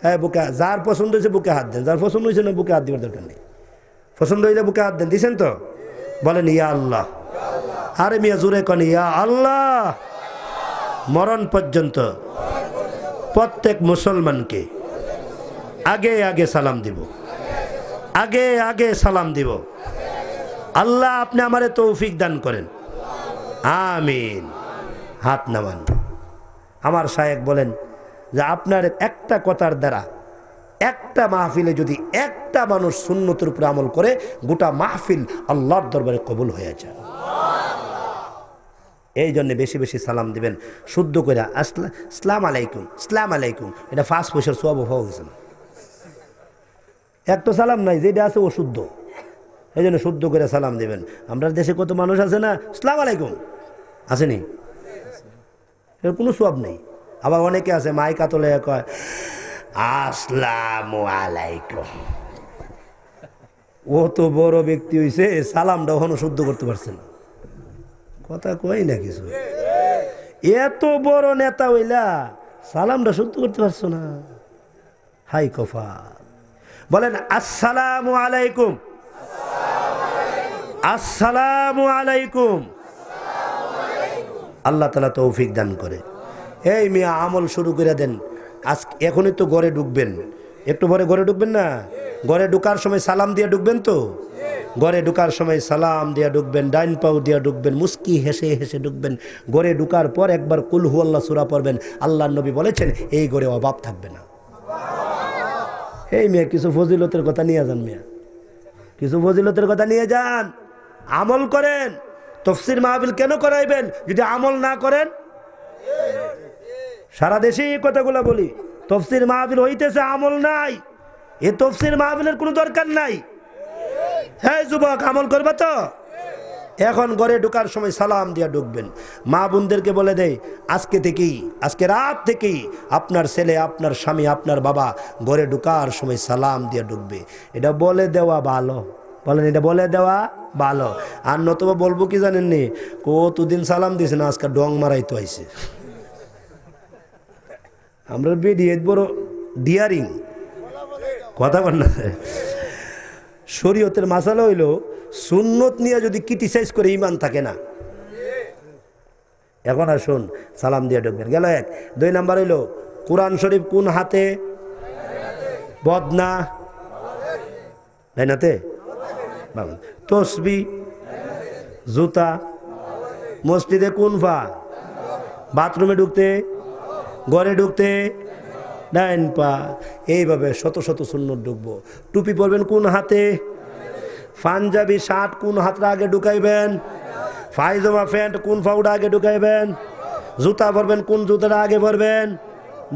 হ্যাঁ, বুকে, যার পছন্দ হয়েছে বুকে হাত দেন, যার পছন্দ হয়েছে না বুকে হাত দেওয়ার দরকার নেই। পছন্দ হইলে বুকে হাত দেন। দিছেন তো? বলেন ইয়া আল্লাহ। আরে মিয়া জোরে কন ইয়া আল্লাহ। মরণ পর্যন্ত প্রত্যেক মুসলমানকে আগে আগে সালাম দিব, আগে আগে সালাম দিব। আল্লাহ আপনি আমারে তৌফিক দান করেন, আমিন। হাত নামান। আমার শায়েখ বলেন যে আপনার একটা কথার দ্বারা একটা মাহফিলে যদি একটা মানুষ সুন্নতের উপরে আমল করে, গোটা মাহফিল আল্লাহর দরবারে কবুল হয়ে যায়। এই জন্য বেশি বেশি সালাম দিবেন, শুদ্ধ করে। আসসালাম আলাইকুম, আসসালাম আলাইকুম, এটা 5 পয়সার সওয়াব হয়ে গেছে না। এক তো সালাম নাই, যেটা আছে ও শুদ্ধ। এই জন্য শুদ্ধ করে সালাম দিবেন। আমরা দেশে কত মানুষ আছে না আসসালাম আলাইকুম আসেনি, এর কোনো সওয়াব নেই। আবার অনেকে আছে মাইকা তোলে কয় আসসালামু আলাইকুম। ও তো বড় ব্যক্তি হইছে, সালামটা ওখানে শুদ্ধ করতে পারছে না। কথা কই না কিছু। এত বড় নেতা হইলা সালামটা শুদ্ধ করতে পারছো না, হাই কফা। বলেন আসসালামু আলাইকুম, আসসালামু আলাইকুম। আল্লাহ তাআলা তৌফিক দান করে। এই মিয়া আমল শুরু করে দেন। আজ এখনই তো ঘরে ঢুকবেন, একটু পরে ঘরে ঢুকবেন না? ঘরে ঢুকার সময় সালাম দিয়ে ঢুকবেন তো? ঘরে ঢুকার সময় সালাম দিয়ে ঢুকবেন, ডাইন পাও দিয়ে ঢুকবেন, মুস্কি হেসে হেসে ঢুকবেন। ঘরে ঢুকার পর একবার কুল হু আল্লাহ সূরা পড়বেন। আল্লাহর নবী বলেছেন এই ঘরে অভাব থাকবে না। এই মিয়া কিছু ফজিলতের কথা নিয়ে যান, মিয়া কিছু ফজিলতের কথা নিয়ে যান, আমল করেন। তাফসীর মাহফিল কেন করাইবেন যদি আমল না করেন? সারা দেশে এই কথাগুলো বলি, তাফসীর মাহফিল হইতেছে, আমল নাই। এ তাফসীর মাহফিলের কোনো দরকার নাই। হ্যাঁ যুবক, আমল করবে তো? এখন ঘরে ঢোকার সময় সালাম দিয়ে ঢুকবেন। মা বোনদেরকে বলে দেয় আজকে থেকেই, আজকে রাত থেকেই আপনার ছেলে, আপনার স্বামী, আপনার বাবা ঘরে ঢোকার সময় সালাম দিয়ে ঢুকবে। এটা বলে দেওয়া ভালো। বলেন এটা বলে দেওয়া ভালো। আর নতুবা বলবো কি জানেননি, কতদিন সালাম দিয়েছে না, আজকে ডং মারাইতে আইছে। আমরা বেডি বড় ডিয়ারিং কথা বল না। শরীয়তের মাসালা হইল সুন্নত নিয়ে যদি ক্রিটিসাইজ করে ইমান থাকে না। এখন আসুন সালাম দিয়ে ঢুকবেন, গেল এক। 2 নাম্বার হইল কোরআন শরীফ কোন হাতে? বদনা ডাইনাতে। তসবি জুতা মসজিদে কোন পা? বাথরুমে ঢুকতে, ঘরে ঢুকতে ডাইন পা। এইভাবে শত শত সুন্নত ঢুকবো। টুপি পরবেন কোন হাতে? পাঞ্জাবি শার্ট কোন হাতটা আগে ঢুকাইবেন? পায়জামা প্যান্ট কোন পাউডা আগে ঢুকাইবেন? জুতা পরবেন কোন জুতাটা আগে পরবেন?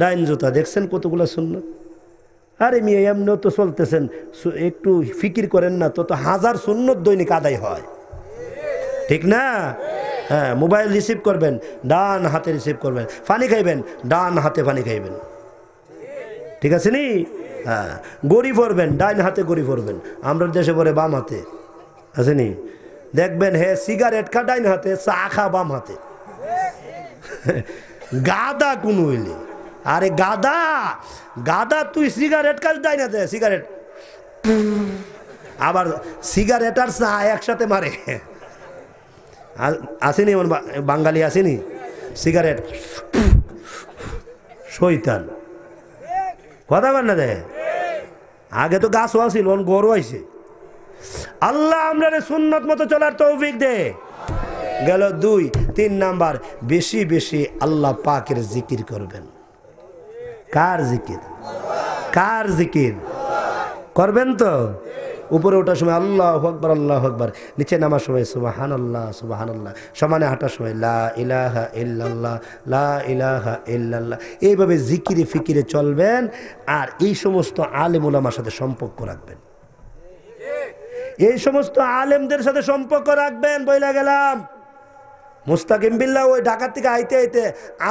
ডাইন জুতা। দেখছেন কতগুলো সুন্নত। আরে মেয়ে এমনিও তো চলতেছেন, একটু ফিকির করেন না তো, হাজার সুন্নত দৈনিক আদায় হয়, ঠিক না? হ্যাঁ, মোবাইল রিসিভ করবেন ডান হাতে রিসিভ করবেন, পানি খাইবেন ডান হাতে পানি খাইবেন, ঠিক আছে নি? হ্যাঁ, গড়ি পরবেন ডাইন হাতে গড়ি পরবেন। আমরা দেশে পরে বাম হাতে, আছে নি? দেখবেন হে সিগারেট খা ডাইন হাতে, চা খা বাম হাতে। গাদা কোন হইলে? আরে গাদা, গাদা তুই সিগারেট খাস ডাইন হাতে, সিগারেট আবার সিগারেট আর চা একসাথে মারে। আসেনি এমন বাঙালি, আসেনি? সিগারেট শয়তান, কথা বল না দে। আগে তো গাছ ছিল, গরু আইছে। আল্লাহ আমরা সুন্নত মতো চলার তৌফিক দে। গেল 2। 3 নাম্বার, বেশি বেশি আল্লাহ পাকের জিকির করবেন। কার জিকির? কার জিকির করবেন তো? উপরে ওঠার সময় আল্লাহু আকবার আল্লাহু আকবার, নিচে নামার সময় সুবহানাল্লাহ সুবহানাল্লাহ, সমানে হাঁটার সময় লা ইলাহা ইল্লাল্লাহ লা ইলাহা ইল্লাল্লাহ। এইভাবে জিকিরে ফিকিরে চলবেন। আর এই সমস্ত আলেম ওলামার সাথে সম্পর্ক রাখবেন, এই সমস্ত আলেমদের সাথে সম্পর্ক রাখবেন। বইলা গেলাম মুস্তাকিম বিল্লাহ ওই ঢাকা থেকে আইতে আইতে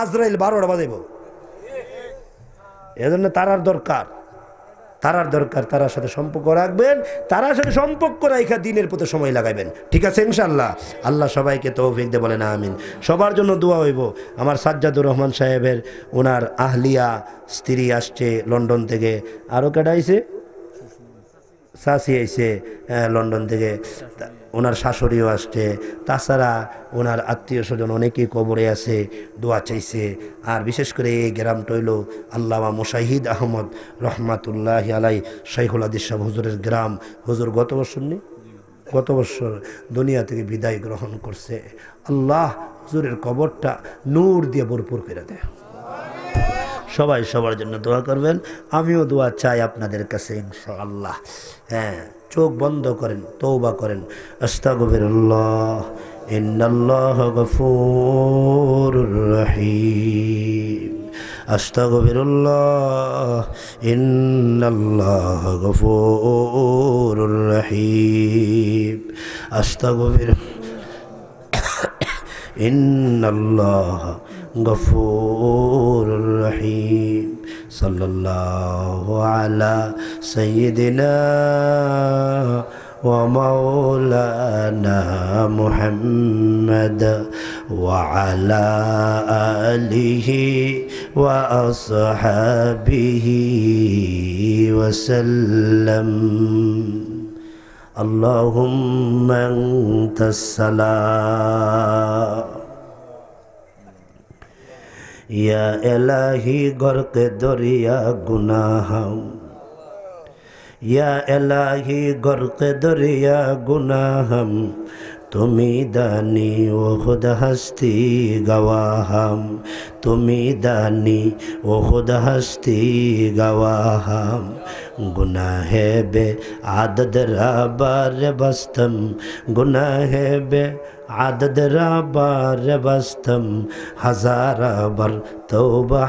আজরাইল 12টা বাজাইব। এজন্য তারার দরকার, তারার দরকার, তারার সাথে সম্পর্ক রাখবেন। তারার সাথে সম্পর্ক রাখা দিনের প্রতি সময় লাগাইবেন, ঠিক আছে ইনশাআল্লাহ? আল্লাহ সবাইকে তৌফিক দে, বলেন আমিন। সবার জন্য দোয়া হইব। আমার সাজ্জাদুর রহমান সাহেবের ওনার আহলিয়া স্ত্রী আসছে লন্ডন থেকে, আরও কেডা আইছে? শাশি আইছে লন্ডন থেকে, ওনার শাশুড়িও আসছে। তাছাড়া ওনার আত্মীয় স্বজন অনেকেই কবরে আছে, দোয়া চাইছে। আর বিশেষ করে এই গ্রামটা হইল আল্লামা মুশাহিদ আহমদ রহমাতুল্লাহ আলাই শাইখুল হাদিস সাহেব হুজুরের গ্রাম। হুজুর গত বছর গত বছর দুনিয়া থেকে বিদায় গ্রহণ করছে। আল্লাহ হুজুরের কবরটা নূর দিয়ে ভরপুর করে দেয়। সবাই সবার জন্য দোয়া করবেন, আমিও দোয়া চাই আপনাদের কাছে ইনশাআল্লাহ। হ্যাঁ, চোখ বন্ধ করেন, তওবা করেন। আস্তাগফিরুল্লাহ ইন্নাল্লাহ গফুরুর রহিম। আস্তাগফিরুল্লাহ ইন্নাল্লাহ গফুরুর রহিম। আস্তাগফিরুল্লাহ ইন্নাল্লাহ গফুরুর রহিম। সাল্লাল্লাহু আলা সাইয়্যিদিনা ওয়া মাওলানা মুহাম্মদ ওয়া আলা আলিহি ওয়া আসহাবিহি ওয়া সাল্লাম। আল্লাহুম্মা আনতাস সালাম। या इलाही गर्क दरिया गुनाहम, या इलाही गर्क दरिया गुनाहम, तुमी दानी वो खुद हस्ती गवाहम, तुमी दानी वो खुद हस्ती गवाहम। गुनाहे बे आदद राबार बस्तम, गुनाहे बे आदद राबार बस्तम, हजारा बर तौबा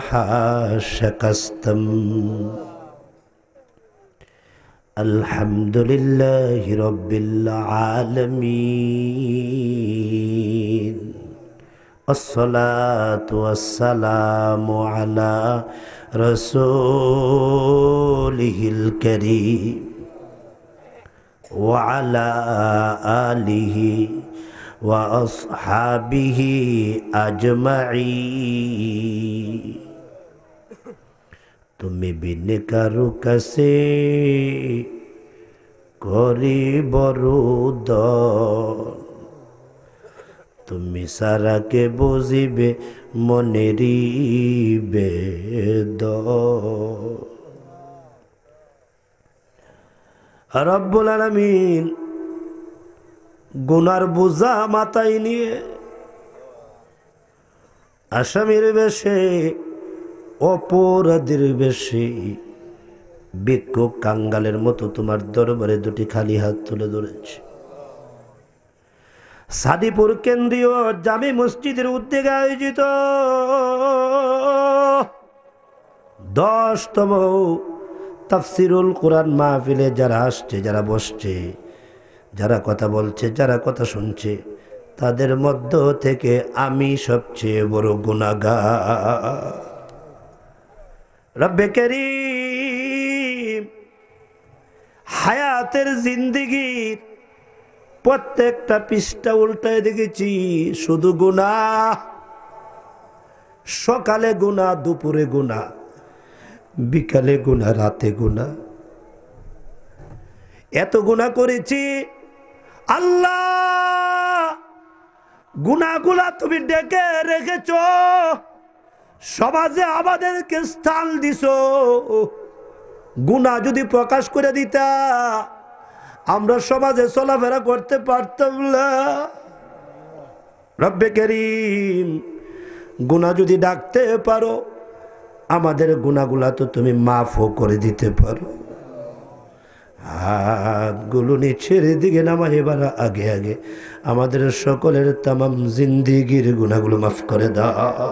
शिकस्तम। अल्हम्दुलिल्लाहि रब्बिल आलमीन, अस्सलातु वस्सलामु अला रसूलिहिल करीम व अला आलिहि व अस्हाबिहि अजमईन। তুমি বিন কারু কাছে করি বরুদ, তুমি সারাকে বুঝিবে মনেরি বেদ। রব্বুল আলামিন গুনার বোঝা মাথায় নিয়ে আসামির বেশে অপরাধীর বেশি ভিক্ষুক কাঙ্গালের মতো তোমার দরবারে দুটি খালি হাত তুলে ধরেছে। সাদিপুর কেন্দ্রীয় জামে মসজিদের উদ্যোগে আয়োজিত 10তম তাফসিরুল কোরআন মাহফিলে যারা আসছে, যারা বসছে, যারা কথা বলছে, যারা কথা শুনছে, তাদের মধ্য থেকে আমি সবচেয়ে বড় গুনাহগার। রব্বে কারীম, হায়াতের জিন্দেগির প্রত্যেকটা পৃষ্ঠা উল্টায় দেখেছি শুধু গুনাহ। সকালে গুনাহ, দুপুরে গুনাহ, বিকালে গুনাহ, রাতে গুনাহ। এত গুনাহ করেছি আল্লাহ, গুনাহগুলা তুমি ডেকে রেখেছ, সমাজে আমাদেরকে স্থান দিছো। গুনাহ যদি প্রকাশ করে দিতা আমরা সমাজে চলাফেরা করতে পারতাম না। রব্বে কারীম, গুনাহ যদি ডাকতে পারো আমাদের গুনাহগুলা তো তুমি মাফও করে দিতে পারো। হাতগুলো নিচের দিকে নামাই, এবার আগে আগে আমাদের সকলের তামাম জিন্দেগির গুনাহগুলো মাফ করে দাও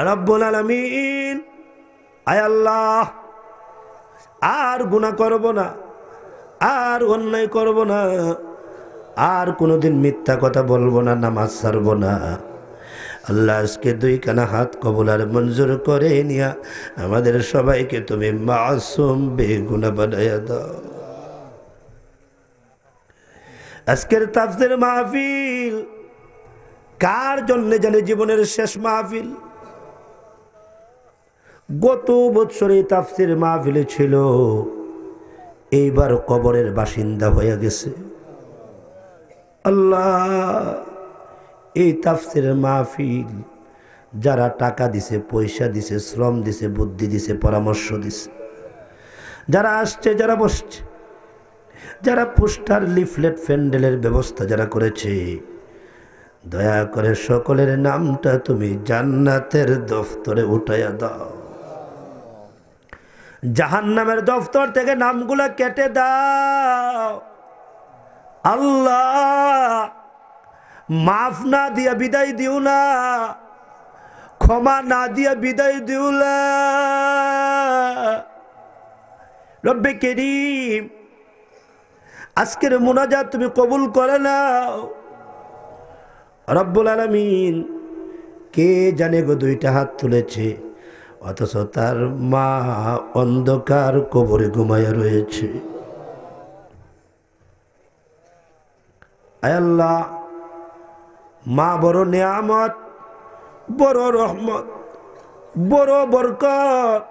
রব্বুল আলামিন। আয় আল্লাহ, আর গুনাহ করব না, আর অন্যায় করব না, আর কোনোদিন মিথ্যা কথা বলবো না, নামাজ ছাড়বো না। আল্লাহ, আজকে দুইখানা হাত কবুল আর মঞ্জুর করে নিয়া আমাদের সবাইকে তুমি মাসুম বেগুনাহ বানায়া দাও। আজকের তাফসীর মাহফিল কার জন্য জানে জীবনের শেষ মাহফিল? গত বছরে তাফসীর মাহফিলে ছিল, এইবার কবরের বাসিন্দা হয়ে গেছে। আল্লাহ, এই তাফসীর মাহফিল যারা টাকা দিছে, পয়সা দিছে, শ্রম দিছে, বুদ্ধি দিছে, পরামর্শ দিছে, যারা আসছে, যারা বসছে, যারা পোস্টার, লিফলেট, প্যান্ডেলের ব্যবস্থা যারা করেছে, দয়া করে সকলের নামটা তুমি জান্নাতের দফতরে উঠাইয়া দাও। জাহান্নামের দফতর থেকে নামগুলা কেটে দাও। আল্লাহ, মাফ না দিয়া বিদায় দিও না, ক্ষমা না দিয়া বিদায় দিও না। রব্বে কারীম, আজকের মুনাজাত তুমি কবুল করে নাও। রব্বুল আলামিন, কে জানে গো দুইটা হাত তুলেছে অথচ তার মা অন্ধকার কবরে ঘুমায়া রয়েছে। আয় আল্লাহ, মা বড় নেয়ামত, বড় রহমত, বড় বরকত।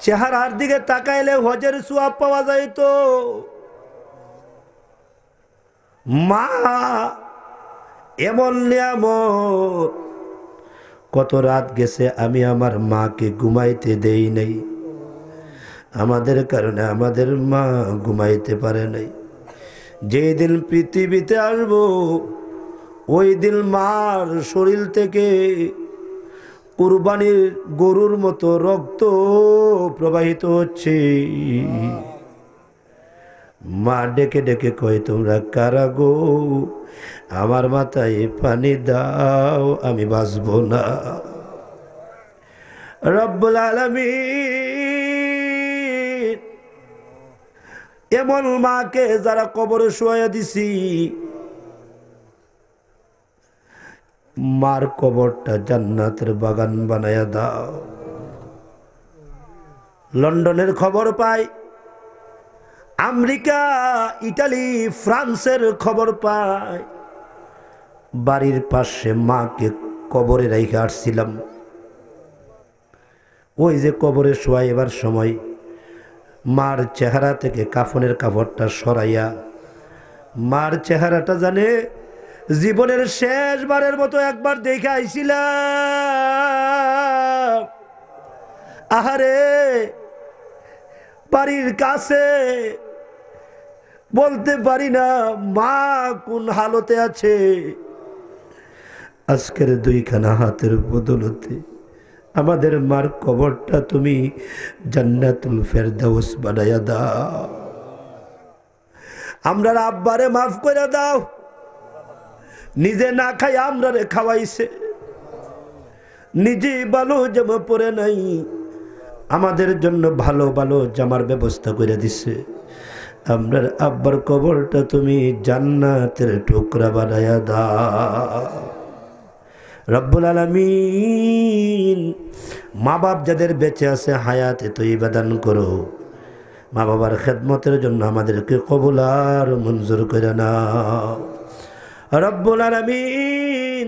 চেহারার দিকে তাকাইলে হজের সওয়াব পাওয়া যাইত। মা এমন নেয়ামত, কত রাত গেছে আমি আমার মাকে ঘুমাইতে দেই নাই, আমাদের কারণে আমাদের মা ঘুমাইতে পারে নাই। যেই দিন পৃথিবীতে আসবো ওই দিন মার শরীর থেকে কুরবানির গরুর মতো রক্ত প্রবাহিত হচ্ছে। মা ডেকে ডেকে কয়, তোমরা কারা গো? আমার মাথায় পানি দাও, আমি বাঁচবো না। রব্বুল আলামিন, এমন মাকে যারা কবরে শুয়াইয়া দিছি, মার কবরটা জান্নাতের বাগান বানায়া দাও। লন্ডনের খবর পাই, আমেরিকা, ইটালি, ফ্রান্সের খবর পাই। বাড়ির পাশে মাকে কবরে রেখে আসছিলাম। ওই যে কবরে শোয়াইবার সময় মার চেহারা থেকে কাফনের কাপড়টা সরাইয়া মার চেহারাটা জানে জীবনের শেষবারের মতো একবার দেখে আইছিলাম। আহারে, বাড়ির কাছে বলতে পারি না মা কোন হালতে আছে। আজকের দুইখানা হাতের বদলতে আমাদের মার কবরটা তুমি জান্নাতুল ফেরদাউস বানায়া দাও। আমরা আব্বারে মাফ করে দাও, নিজে না খাই আমরারে খাওয়াইছে, নিজে ভালো জামা পরে নাই, আমাদের জন্য ভালো ভালো জামার ব্যবস্থা করে দিছে। আমরার আব্বার কবরটা তুমি জান্নাতের টুকরা বানায়া দাও রব্বুল আলামিন। মা বাপ যাদের বেঁচে আছে হায়াতে তৈয়বা দান করো। মা বাবার খেদমতের জন্য আমাদেরকে কবুল আর মঞ্জুর করে নাও রব্বুল আলামিন।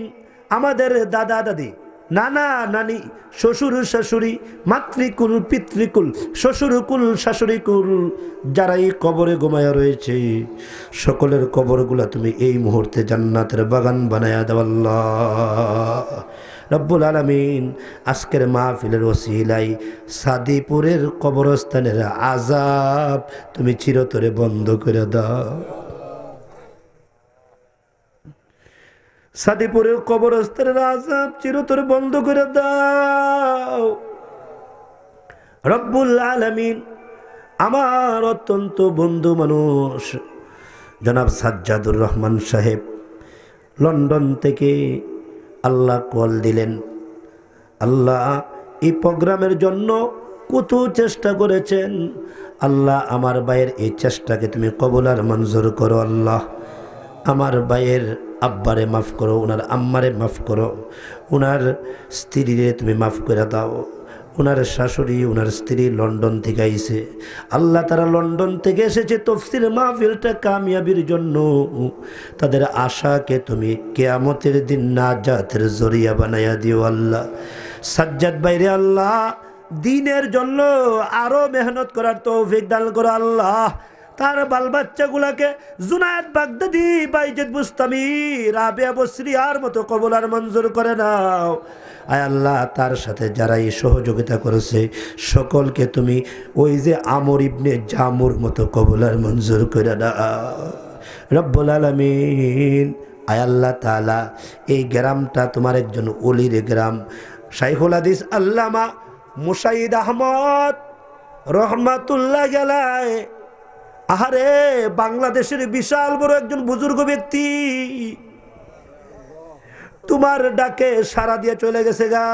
আমাদের দাদা দাদি, নানা নানি, শ্বশুর শাশুড়ি, মাতৃকুল পিতৃকুল, শ্বশুরকুল শাশুড়িকুল যারা এই কবরে ঘুমায়া রয়েছে, সকলের কবরগুলা তুমি এই মুহূর্তে জান্নাতের বাগান বানায়া দাও আল্লাহ রব্বুল আলামিন। আজকের মাহফিলের ওসিলাই সাদিপুরের কবরস্থানের আযাব তুমি চিরতরে বন্ধ করে দাও। সাদিপুরের কবরস্থানের আযাব চিরতরে বন্ধ করে দাও রব্বুল আলামিন। আমার অত্যন্ত বন্ধু মানুষ জনাব সাজ্জাদুর রহমান সাহেব লন্ডন থেকে আল্লাহ কল দিলেন। আল্লাহ এই প্রোগ্রামের জন্য কত চেষ্টা করেছেন, আল্লাহ আমার ভাইয়ের এই চেষ্টাকে তুমি কবুল আর মঞ্জুর করো আল্লাহ। আমার ভাইয়ের আব্বারে মাফ করো, ওনার আম্মারে মাফ করো, ওনার স্ত্রীরে তুমি মাফ করে দাও। ওনার শাশুড়ি, ওনার স্ত্রী লন্ডন থেকে আইছে আল্লাহ, তারা লন্ডন থেকে এসেছে তাফসীর মাহফিলটা কামিয়াবির জন্য। তাদের আশাকে তুমি কিয়ামতের দিন নাজাতের জরিয়া বানায়া দিও আল্লাহ। সাজ্জাদ ভাইরে আল্লাহ দ্বীনের জন্য আরো মেহনত করার তৌফিক দান করো আল্লাহ। তার বাল বাচ্চাগুলাকে জুনায়েদ বাগদাদি, বাইজিদ বুস্তামি, রাবিয়া বসরিয়ার মতো কবুল আর মঞ্জুর করে নাও আয় আল্লাহ। তার সাথে যারা এই সহযোগিতা করেছে সকলকে তুমি ওই যে আমর ইবনে জামুর মতো কবুল আর মঞ্জুর করে নাও রব্বুল আলামিন। আয় আল্লাহ তাআলা এই গ্রামটা তোমার একজন ওলির গ্রাম, শাইখুল হাদিস আল্লামা মুসাইদ আহমদ রহমাতুল্লাহ আলাইহি, আহারে বাংলাদেশের বিশাল বড় একজন বুজুর্গ ব্যক্তি, তোমার ডাকে সাড়া দিয়ে চলে গেছে গা।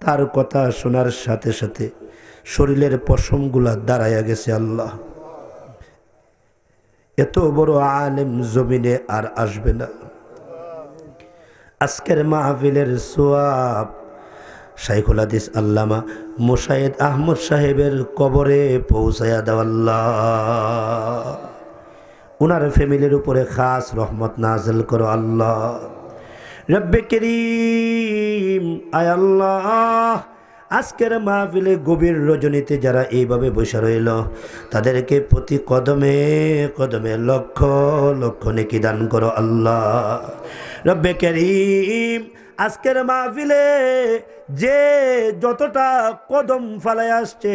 তার কথা শোনার সাথে সাথে শরীরের পশমগুলা দাঁড়াইয়া গেছে আল্লাহ। এত বড় আলেম জমিনে আর আসবে না। আজকের মাহফিলের সওয়াব শাইখুল হাদিস আল্লামা মুসাইদ আহমদ সাহেবের কবরে পৌঁছায়া দাও আল্লাহ। উনার ফ্যামিলির উপরে খাস রহমত নাজিল করো আল্লাহ রব্বে করিম। আয় আল্লাহ আজকের মাহফিলে গভীর রজনীতে যারা এইভাবে বসে রইল তাদেরকে প্রতি কদমে কদমে লক্ষ লক্ষ নেকি দান করো আল্লাহ রব্বে করিম। আজকের মাহফিলে যে যতটা কদম ফালায় আসছে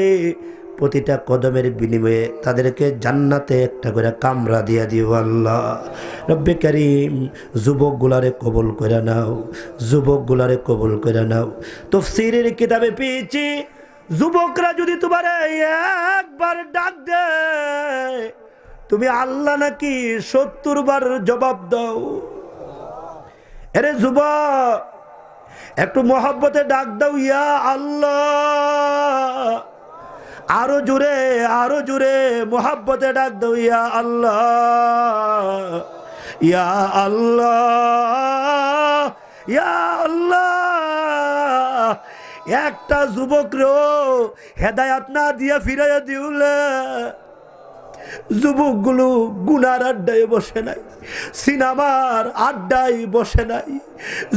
প্রতিটা কদমের বিনিময়ে তাদেরকে জান্নাতে একটা করে কামরা দিয়া দিও আল্লাহ রব্বে করিম। যুবকগুলারে কবুল করে নাও, যুবকগুলারে কবুল করে নাও। তাফসীরের কিতাবে পেয়েছি যুবকরা যদি তোমারে একবার ডাক দেয় তুমি আল্লাহ নাকি ৭০ বার জবাব দাও। আরে যুবক একটু মহব্বতে ডাক দাও ইয়া আল্লাহ। আরো জোরে মহব্বতে ডাক দাও ইয়া আল্লাহ, ইয়া আল্লাহ, ইয়া আল্লাহ। একটা যুবক রে হেদায়াত না দিয়া ফিরাইয়া দিউলে। যুবকগুলো গুনার আড্ডায় বসে নাই, সিনেমার আড্ডায় বসে নাই,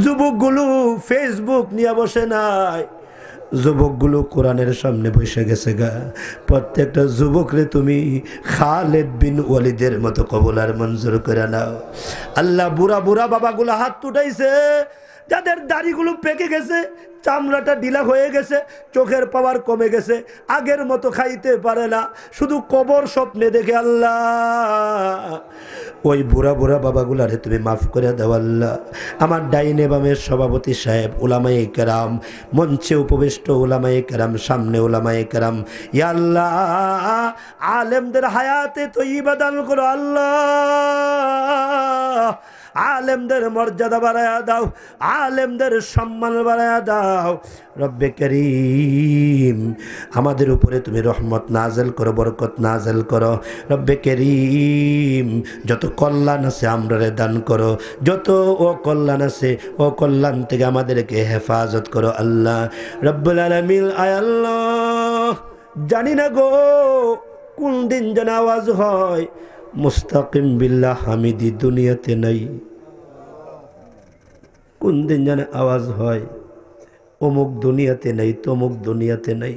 যুবকগুলো ফেসবুক নিয়ে বসে নাই, যুবকগুলো কোরআনের সামনে বসে গেছে গা। প্রত্যেকটা যুবকরে তুমি খালেদ বিন ওয়ালিদের মতো কবুল আর মঞ্জুর করে নাও আল্লাহ। বুড়া বুড়া বাবাগুলো হাত উঠাইছে, যাদের দাড়িগুলো পেকে গেছে, চামড়াটা ঢিলা হয়ে গেছে, চোখের পাওয়ার কমে গেছে, আগের মতো খাইতে পারে না, শুধু কবর স্বপ্নে দেখে। আল্লাহ ওই বুড়া বুড়া বাবাগুলারে তুমি মাফ করে দাও আল্লাহ। আমার ডাইনে বামের সভাপতি সাহেব, উলামায়ে কেরাম, মঞ্চে উপবিষ্ট উলামায়ে কেরাম, সামনে উলামায়ে কেরাম, ইয়া আল্লাহ আলেমদের হায়াতে তয়্যিবা দান করো আল্লাহ। আলেমদের মর্যাদা বাড়ায়া দাও, আলেমদের সম্মান বাড়ায়া দাও। রব্বে করিম আমাদের উপরে তুমি রহমত নাজেল করো, বরকত নাজেল করো। রব্বে করিম যত কল্যাণ আছে আমরারে দান করো, যত অকল্যাণ আছে অকল্যাণ থেকে আমাদেরকে হেফাজত করো আল্লাহ রব্বুল আলামিন। আয় আল্লাহ জানি না গো কোন দিন যেন আওয়াজ হয় মুস্তাকিম বিল্লাহ হামিদি দুনিয়াতে নাই। কোন দিন যেন আওয়াজ হয় অমুক দুনিয়াতে নাই, তমুক দুনিয়াতে নাই।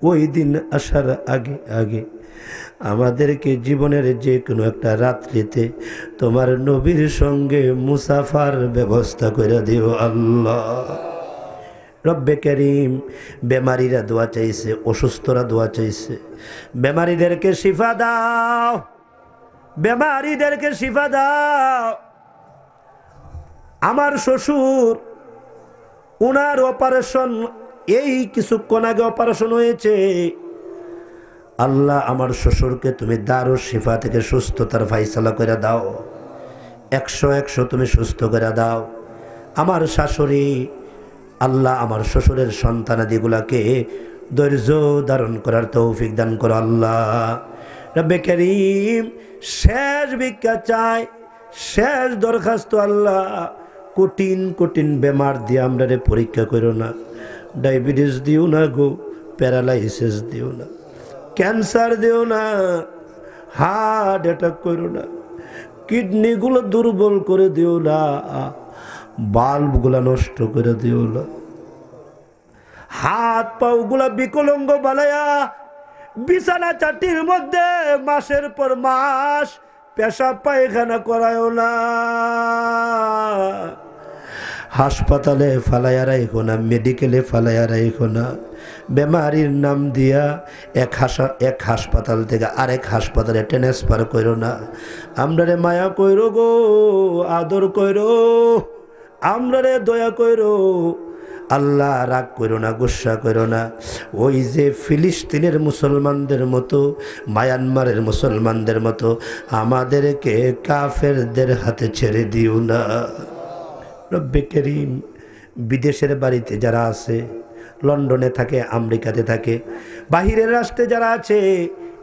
ওই দিন আসার আগে আগে আমাদেরকে জীবনের যে কোনো একটা রাত্রিতে তোমার নবীর সঙ্গে মুসাফার ব্যবস্থা করে দিও আল্লাহ। রব্বে করিম বেমারিরা দোয়া চাইছে, অসুস্থরা দোয়া চাইছে, বেমারিদেরকে শিফা দাও, বেমারিদেরকে শিফা দাও। আমার শ্বশুর উনার অপারেশন এই কিছুক্ষণ আগে অপারেশন হয়েছে। আল্লাহ আমার শ্বশুরকে তুমি দারুস শিফা থেকে সুস্থতার ফাইসালা করে দাও, 100 তুমি সুস্থ করে দাও। আমার শাশুড়ি আল্লাহ আমার শ্বশুরের সন্তানাদিগুলাকে ধৈর্য ধারণ করার তৌফিক দান করো আল্লাহ রব্বে করিম। শেষ ভিক্ষা চাই, শেষ দরখাস্ত আল্লাহ, কঠিন কঠিন বেমার দিয়ে আমরা পরীক্ষা করো না। ডায়াবেটিস দিও না গো, প্যারালাইসিস দিও না, ক্যান্সার দিও না, হার্ট অ্যাটাক করো না, কিডনিগুলো দুর্বল করে দিও না, বাল্বগুলা নষ্ট করে দিও না, হাত পাওগুলা বিকলঙ্গ বানায়া বিছানা চাটির মধ্যে মাসের পর মাস পেশাব পায়খানা করায়ও না। হাসপাতালে ফালাইয়া রাখো না, মেডিকেলে ফালাইয়া রাখো না। বেমারির নাম দিয়া এক হাসপাতাল থেকে আরেক হাসপাতালে ট্রান্সফার করো না। আমরারে মায়া কইরো গো, আদর কইরো, আমরারে দয়া কইরো আল্লাহ। রাগ করো না, গুসা করো না। ওই যে ফিলিস্তিনের মুসলমানদের মতো, মায়ানমারের মুসলমানদের মতো আমাদেরকে কাফেরদের হাতে ছেড়ে দিও না রব্বে করিম। বিদেশের বাড়িতে যারা আছে, লন্ডনে থাকে, আমেরিকাতে থাকে, বাহিরের রাষ্ট্রে যারা আছে,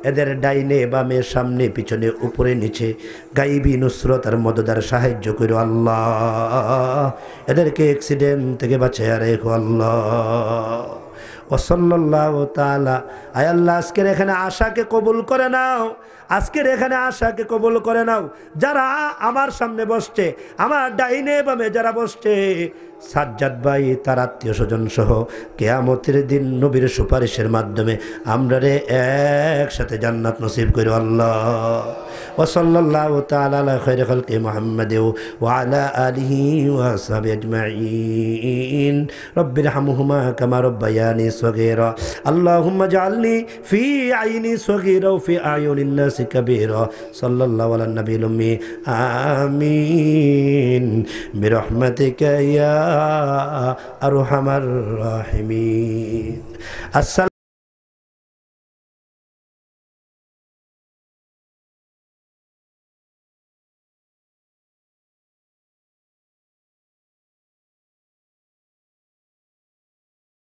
এদের ডাইনে বামে সামনে পিছনে উপরে নিচে গাইবি নুসরত আর মদদার সাহায্য করো আল্লাহ। এদেরকে অ্যাক্সিডেন্ট থেকে বাঁচাইয়া রেখো আল্লাহ। ওয়াসাল্লাল্লাহু তাআলা। আয় আল্লাহ আজকের এখানে আশাকে কবুল করে নাও, আজকের এখানে আশাকে কবুল করে নাও। যারা আমার সামনে বসছে, আমার ডাইনে বামে যারা বসছে, সাজ্জাদ ভাই তার আত্মীয় স্বজন সহ কিয়ামতের দিন নবীর সুপারিশের মাধ্যমে আমরা রে একসাথে জান্নাত নসিব করো আল্লাহ। ওয়া সাল্লাল্লাহু তাআলা আলা খায়রি খালকি মুহাম্মাদ ওয়া আলা আলিহি ওয়া আসহাবিহি আজমাইন। রব্বিরহামহুমা কামা রাব্বায়ানি সগীরা। আল্লাহুম্মা জাআলনি ফি আইনি সগীরা ওয়া ফি আয়ুনিন নাসি কাবীরা। সাল্লাল্লাহু আলা নবিয়িল উম্মি। আমিন বিরহমাতিকা ইয়া আরহামার রাহিমিন।